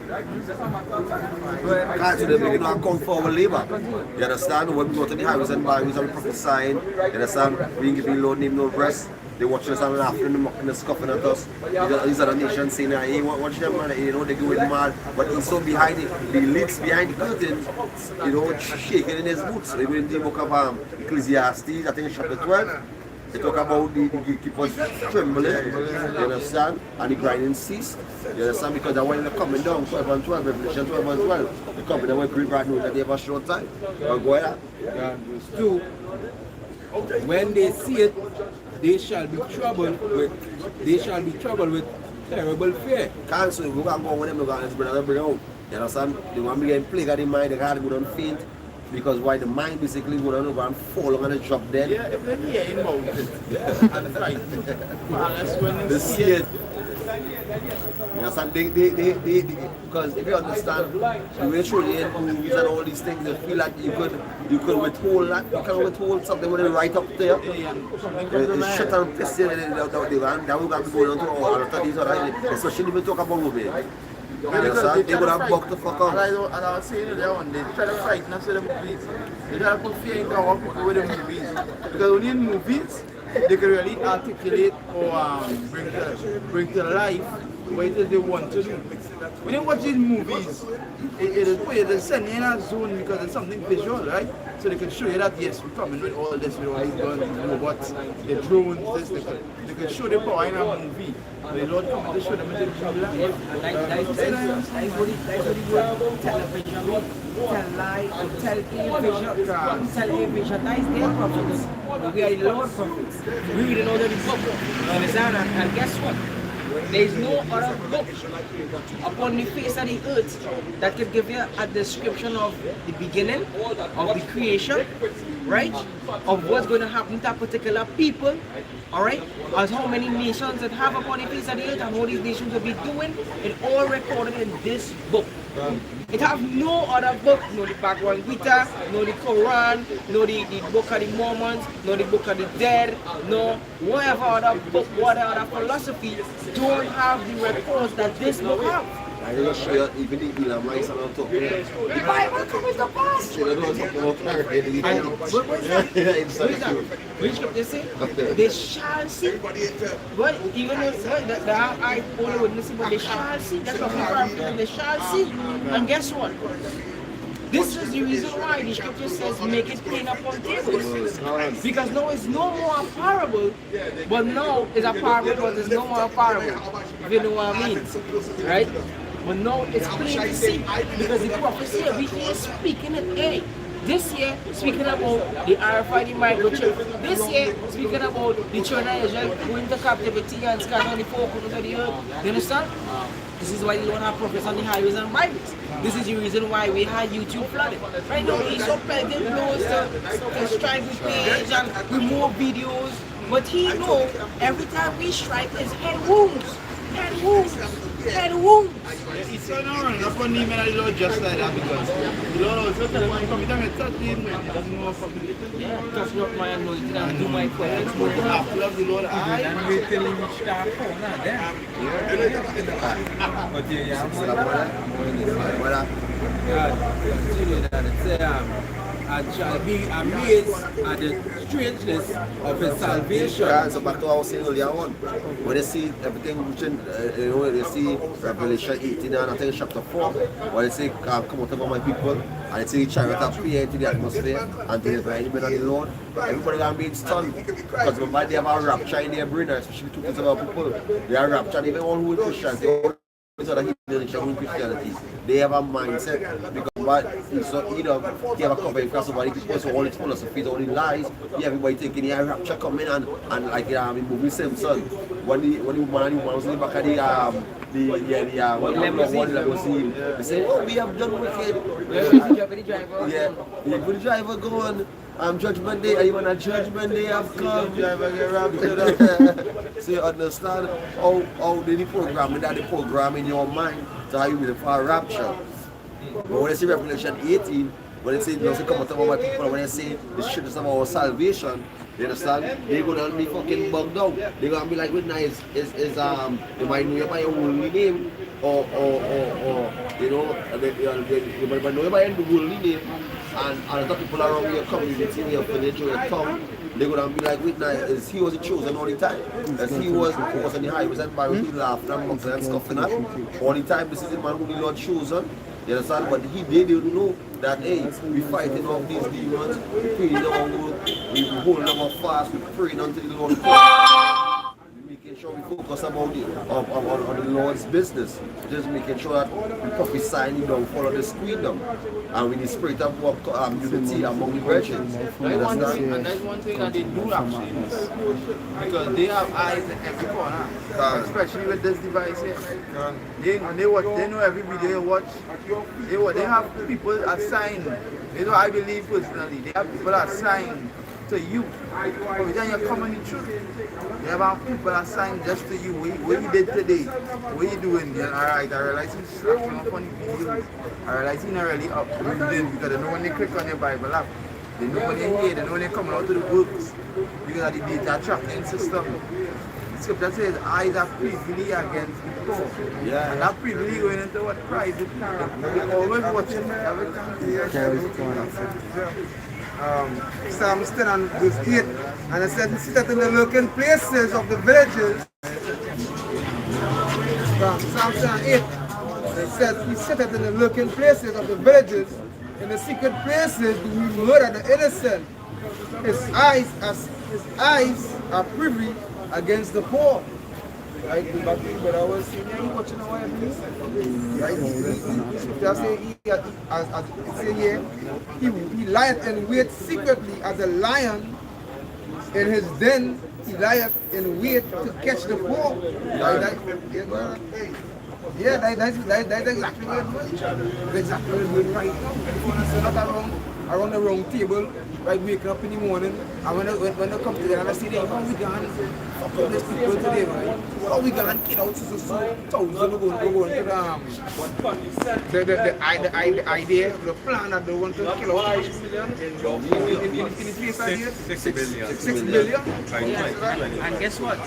God, so they make no account for our labor. You understand? When we go to the highways and byways and we prophesying, you understand? We ain't giving Lord name no rest. They watch us and laughing and mocking and scoffing at us. These are the nations saying, hey, watch them, man, you know, they're going mad. But he's so behind it, the elites behind the curtain, you know, shaking in his boots. They go in the book of Ecclesiastes, I think it's chapter 12. They talk about the gatekeepers trembling, you understand? And the grinding ceased, you understand? Because when they're coming down, 12 and 12, Revelation 12 and 12, they're coming down with great bad news that they have a short time. But go ahead. Verse 2, when they see it, they shall be troubled with terrible fear. Cancel, we're going to go with them, we're going to bring out. You understand? They want to be getting plague of the mind, they got to go down faint. Because why the mind basically go down over and fall on and drop dead. Yeah, if they're here in mountains and fight, that's when they see it. You understand? Because if you understand the way through the movies and all these things, they feel like you could withhold that. You can withhold something when they right up there. It's shit and piss in and that we're going to go down to all of these other, especially if we talk about women. They would have bucked the fuck up. And I was saying earlier on, they try to frighten us with the movies. They try to put fear into our people with the movies. Because when in movies, they can really articulate or bring to life what it is they want to do. When you watch these movies, it is put you send you in a zone because it's something visual, right? So they can show you that yes, we're coming with all this, with all these guns, these robots, the drones, this, they can show the power in a movie. The Lord coming to show them in the real life. That's what the television mean. Tell a vision, that is their prophets. We are the Lord prophets. We read all of the book. Understand? And guess what? There is no other book upon the face of the earth that can give you a description of the beginning, of the creation, right? Of what's going to happen to a particular people, alright? As how many nations that have upon the face of the earth and what these nations will be doing, it all recorded in this book. It have no other book, no the Bhagavad Gita, no the Quran, no the book of the Mormons, no the book of the dead, no whatever other book, whatever other philosophy don't have the records that this book have. I don't sure even the Elamites are not talking. The Bible comes to pass. They don't talk about What is that? Which scripture say? They shall see. But even though the I only witness it, but they shall see. That's what people are saying. They shall see. And guess what? This is the reason why the scripture says make it plain upon tables. Because now it's no more a parable, but now it's a parable, but it's no more a parable. If you know what I mean. Right? But now it's plain to see. Because the prophecy we hear speaking it. Hey, this year speaking about the RFID microchip. This year speaking about the children of Israel going to captivity and scattered on the four corners of the earth. You understand? This is why you don't have prophets on the highways and Bibles. This is the reason why we had YouTube flooded. Right now, he's so pelting blows to strike his page and remove videos. But he knows every time we strike his head wounds. Head wounds. Head wounds. It's not running up on him and the Lord just like that because the Lord also tell him when he come down and touch him when he doesn't know from Yeah, touch not my anointing and do my questions. I love the Lord. And wait till he reach that corner then. But yeah, I shall be amazed at the strangeness of his salvation. Yeah, so back to what I was saying earlier on. When you see everything, you see Revelation 18 and I think chapter 4, where they say, come out of my people, and they say the chariot appear into the atmosphere and they have any better than the Lord. Everybody gonna be stunned. Because remember they have a rapture in their brain, especially two things about people. They are raptured, even all who are Christians. Christianity. They have a mindset because it's not either they have a cover across somebody people, so all these philosophies, all these lies, yeah, everybody thinking yeah, rapture coming and like in movie Simpson when the woman was in the back of the limousine, they say, oh, we have done wicked. Yeah, the driver going. Judgment Day, and even a Judgment Day have come. So you understand how the program in your mind to how you will for rapture. But when you see Revelation 18, when they say come out of my people, when they say the strength of our salvation, you understand? They're gonna be fucking bugged out. They're gonna be like, with nice they might know you by your holy name, or you know, they might know you by your holy name. And other people around your community, your village, or your town, they're going to be like, witness, he was chosen all the time. As he was on the highways and by people laughing and mocking and scoffing at. All the time, this is the man who the Lord chosen. You understand? But they didn't know that, hey, we fighting off these demons, we praying our work, we holding our fast, we praying until the Lord comes. Making sure we focus about on the Lord's business. Just making sure that we prophesy, you know, follow the kingdom. And with the spirit of unity among the brethren. That's one thing that they do actually. Because they have eyes in every corner. Especially with this device here. They know every video they watch. They have people assigned. You know, I believe personally, they have people assigned to you. Every time you come on the truth, they have people assigned just to you. What you did today, what you doing? Then, alright, I realize you're slapping up on the videos. I realize you're not really up reading because they know when they click on your Bible app. They know when they hear, they know when they're coming out to the books because of the data tracking system. The scripture says eyes are privily against the poor. Yeah. And that privily going into what? Private. They're always watching everything. Psalms 10 and verse 8, and it says, sit in the lurking places of the villages, Psalm 8. It says, He sitteth in the lurking places of the villages, in the secret places do He murder the innocent. His eyes are privy against the poor. Right, but I was saying, he watching our enemies. Right, he just say, as it say here, he lieth in wait secretly as a lion in his den. He lieth in wait to catch the poor. That's exactly what it's doing. That's exactly what it's doing right now. If you want to sit around the round table, right, waking up in the morning, and when they come together, they say, how we going fuck up these people today, man? How we going to get out to thousand we're going to the idea, the plan that they want to kill out 6 million in the place idea? 6 billion. 6 billion? And guess what?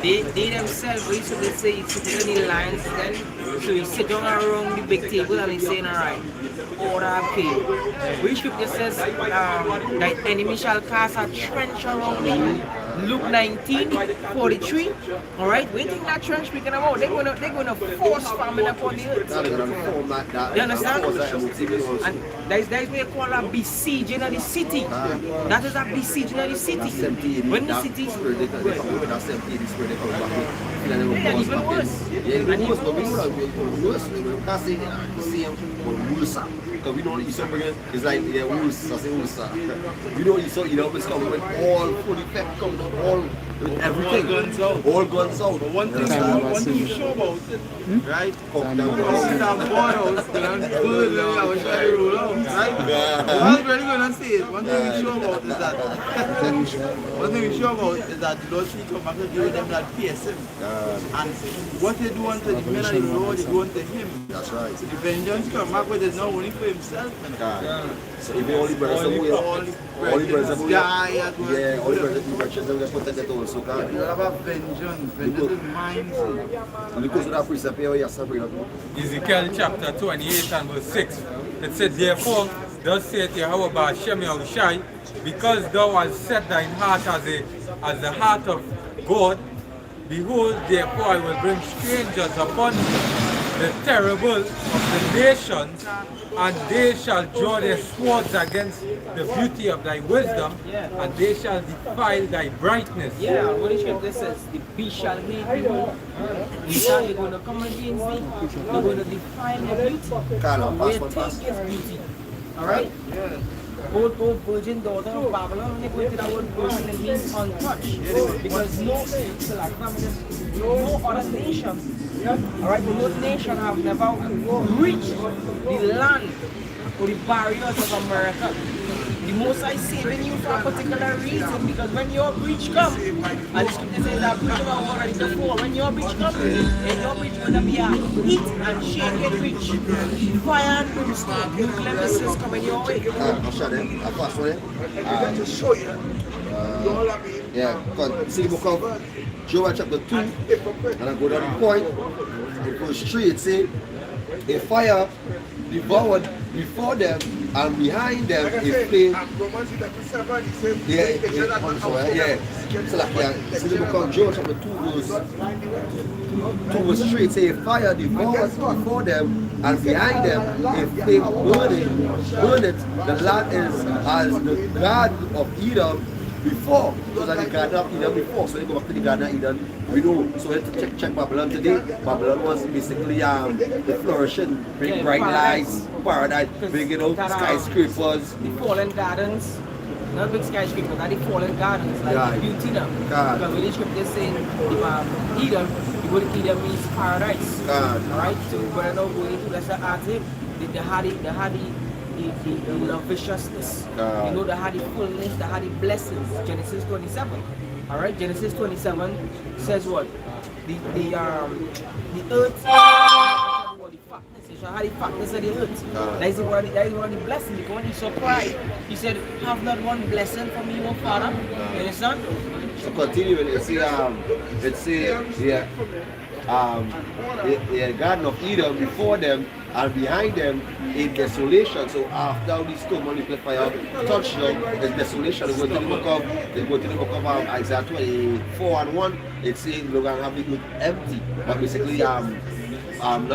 They themselves recently say it's sitting in the lines then. So you sit down around the big table and he's saying, alright, order pay. Which scripture says that enemy shall cast a trench around me. Luke 19:43. Alright, we think that trench speaking about they're gonna force famine upon the earth. You understand? And that's what they call a besieging of the city. That is a besieging of the city. When the city even worse. And he was worse. We can't say the same. Because we don't eat something, it's like, yeah, I say we don't eat something, it's coming with all full effect, comes all, with everything. All guns out. But one thing you sure about it, right? Come down. That boardhouse, they don't good, I was trying to roll out, right? One very good and say it. One thing we sure about is that the Lord should come back and give them that PSM. And what they do unto the men of the road, they do unto him. That's right. So the vengeance come back with it not only for himself. So if you only brothers somewhere, all the brothers somewhere, yeah, all the brothers you mentioned them, they protect it also, God. you have a vengeance is mindset. Because of that precept here, you bring up. Ezekiel chapter 28 and verse 6. It said, therefore, thus saith Yahweh Hashem Yahushai, because thou hast set thine heart as the heart of God, behold, therefore I will bring strangers upon you, the terrible of the nations, and they shall draw their swords against the beauty of thy wisdom, and they shall defile thy brightness. Yeah, what the scripture says, the beast shall hate people. They're going to come against thee. They're going to defile their beauty. They take his beauty. Alright? Old virgin daughter of Babylon, they go to that word virgin and means untouched. Because no other nation, alright, no nation have never reached the land or the barriers of America. The Most High saving you for a particular reason, because when your breach comes, and the scripture says that breach was already before, when your breach comes, and your breach going to be a heat and shaking breach, fire and brimstone, nuclear missiles coming your way. I'll show them. I'll pass on it. To show you. Yeah, because see the book of Joel chapter 2, and I go down the point, it goes straight, say, a fire devoured before them and behind them a flame. So like, see the book of Joel chapter 2 verse 3, say, a fire devoured before them and behind them a flame burning. The land is as the garden of Eden before. It was at the Garden of Eden before, so they go back to the Garden of Eden. We know, so we have to check Babylon today. Babylon was basically the flourishing, big bright lights, paradise, big, skyscrapers. The fallen gardens, not big skyscrapers, not the fallen gardens, like the beauty now. Because when the scripture saying Eden, the word Eden means paradise. Alright, so we're not going to let's add him. They had the viciousness, they had the fullness, they had the blessings. Genesis 27. Alright, Genesis 27 says what? The earth, the fatness, you shall have the fatness of the earth. That is one of the blessings. Because when he saw pride, he said, have not one blessing for me, O Father. You understand? So continue when you see let's say the Garden of Eden before them and behind them in desolation. So after the storm and the fire touched them, the desolation. They go to the book of Isaiah 24:1. It's saying we're gonna have it look empty, but basically not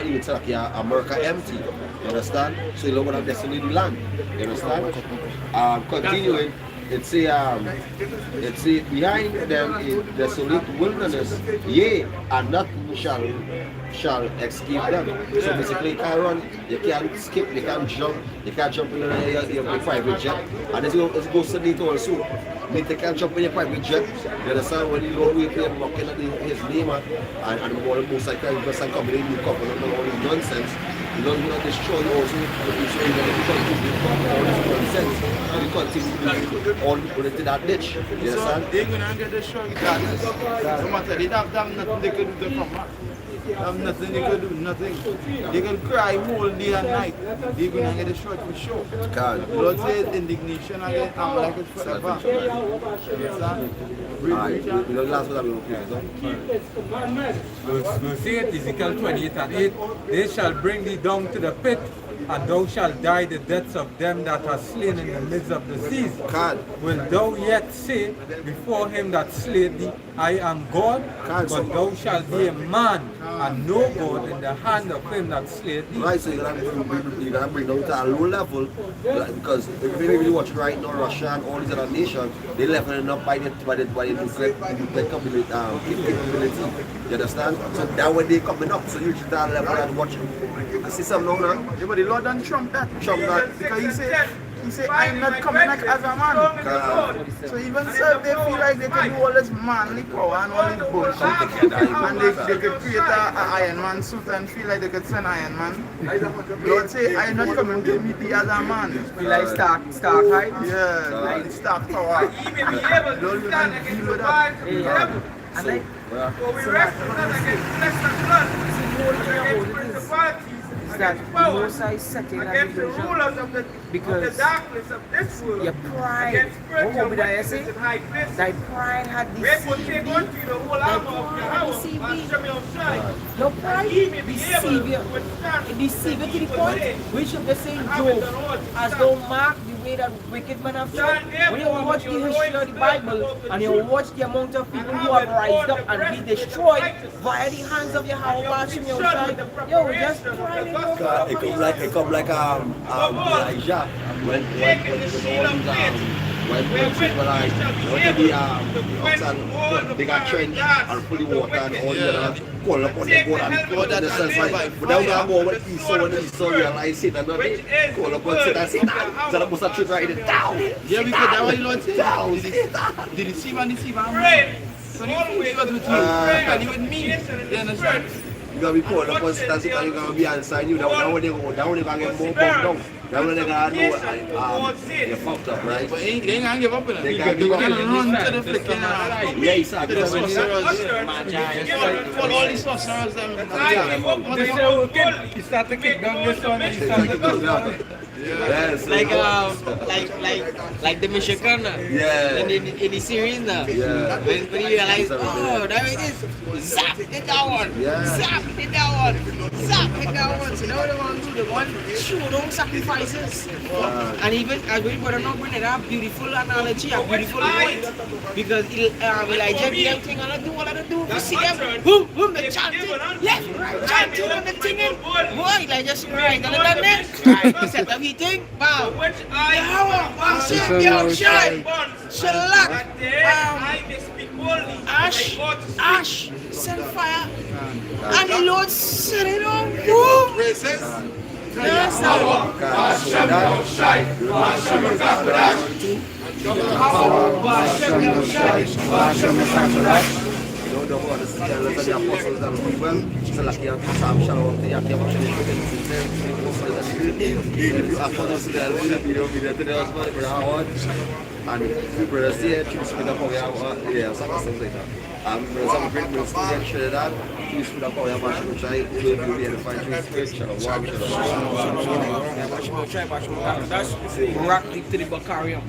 even like America empty. You understand? So you're gonna have desolate land. You understand? Continuing. It's a behind them in desolate wilderness, yea, and nothing shall escape them. So basically, you can't run, you can't skip, you can't jump in your private jet. And it's goes to Nito also. Nito can't jump in your private jet. You understand? When you don't wait here walking at his name and the motorcycle, you just come in, you couple of all this nonsense. You don't destroy also, so you're going to continue all this nonsense. And you continue all into that ditch. You understand? They're going to get destroyed regardless. No matter, they have nothing they could do from that. They have nothing they could do, nothing. They can cry whole day and night. They're going to get destroyed for sure. God. Lord says indignation again, I'm like it forever. You understand? Alright, we don't last what I'm going to We see it, Ezekiel 28:8, they shall bring thee down to the pit, and thou shalt die the deaths of them that are slain in the midst of the seas. God. Will thou yet say before him that slayed thee, I am God? God, so- But thou shalt be a man, and no God in the hand of him that slayed thee. Right, so you're gonna bring down to a low level, because if you really watch right now, Russia and all these other nations, they're leveling up by the nuclear capability. You understand? So that when they coming up, so you should start level and watch. You see something now? Yeah, but the Lord done trump that. Trump that. Because he said, I'm not coming back as a man. So even so, they feel like they can do all this manly power and all this bullshit. And they could create an Iron Man suit and feel like they could send Iron Man. Lord say, I'm not coming to meet the other man. Be like Stark, right? Yeah, like Stark Tower. Lord, you can deal with that. Yeah. And like, is that the Most High setting an illusion because your pride, what Obadiah say? Thy pride had deceived thee. Thy pride had deceived thee. Your pride deceive you. It deceive you to the point which of the same Job, as thou mark the way that wicked men have done. When you watch the history of the Bible and you watch the amount of people who have rised up and be destroyed via the hands of Yahweh watching your side, yo, just pride in your It come like Elijah when people like they got trench and fully water and all the call upon the board and God and the sense like without that more when he saw realize it and not call upon it and say that that must have tried right it down. Yeah, because that's what the Lord said. The deceiver and deceiver. So he was with you and he with me. You understand? You're going to be called upon it and you're going to be answering you. That when they go, that when they going to get more bumped down. That when they're going to know you're fucked up, right? But they ain't going to give up in it. They They can't give up. can run to the flicking Yeah, exactly. to the sorcerers. Follow all these sorcerers. You start to kick down your son, you start to kick down. Yes. like the Michigan Yeah. in the series now. Yeah. When you realize, oh, that is zap hit that one, Yeah. zap hit that one, zap hit that one. So now they want to do the one showdown sacrifices. And even as we were not bringing up beautiful analogy, a beautiful point, because Elijah did everything and I do all I do. You see them, boom, boom, the chanting, left, right, chanting and the thing. Boy, Elijah see right and the neck, set up his thing, bam. Yahweh, Savior, shine, shellac, ash, send fire, and the Lord set it on, boom. Yes, and people say choose for the power yeah something like that some great ministers share that choose for the power machine try to be able to find your scripture or rock to the Bacarium.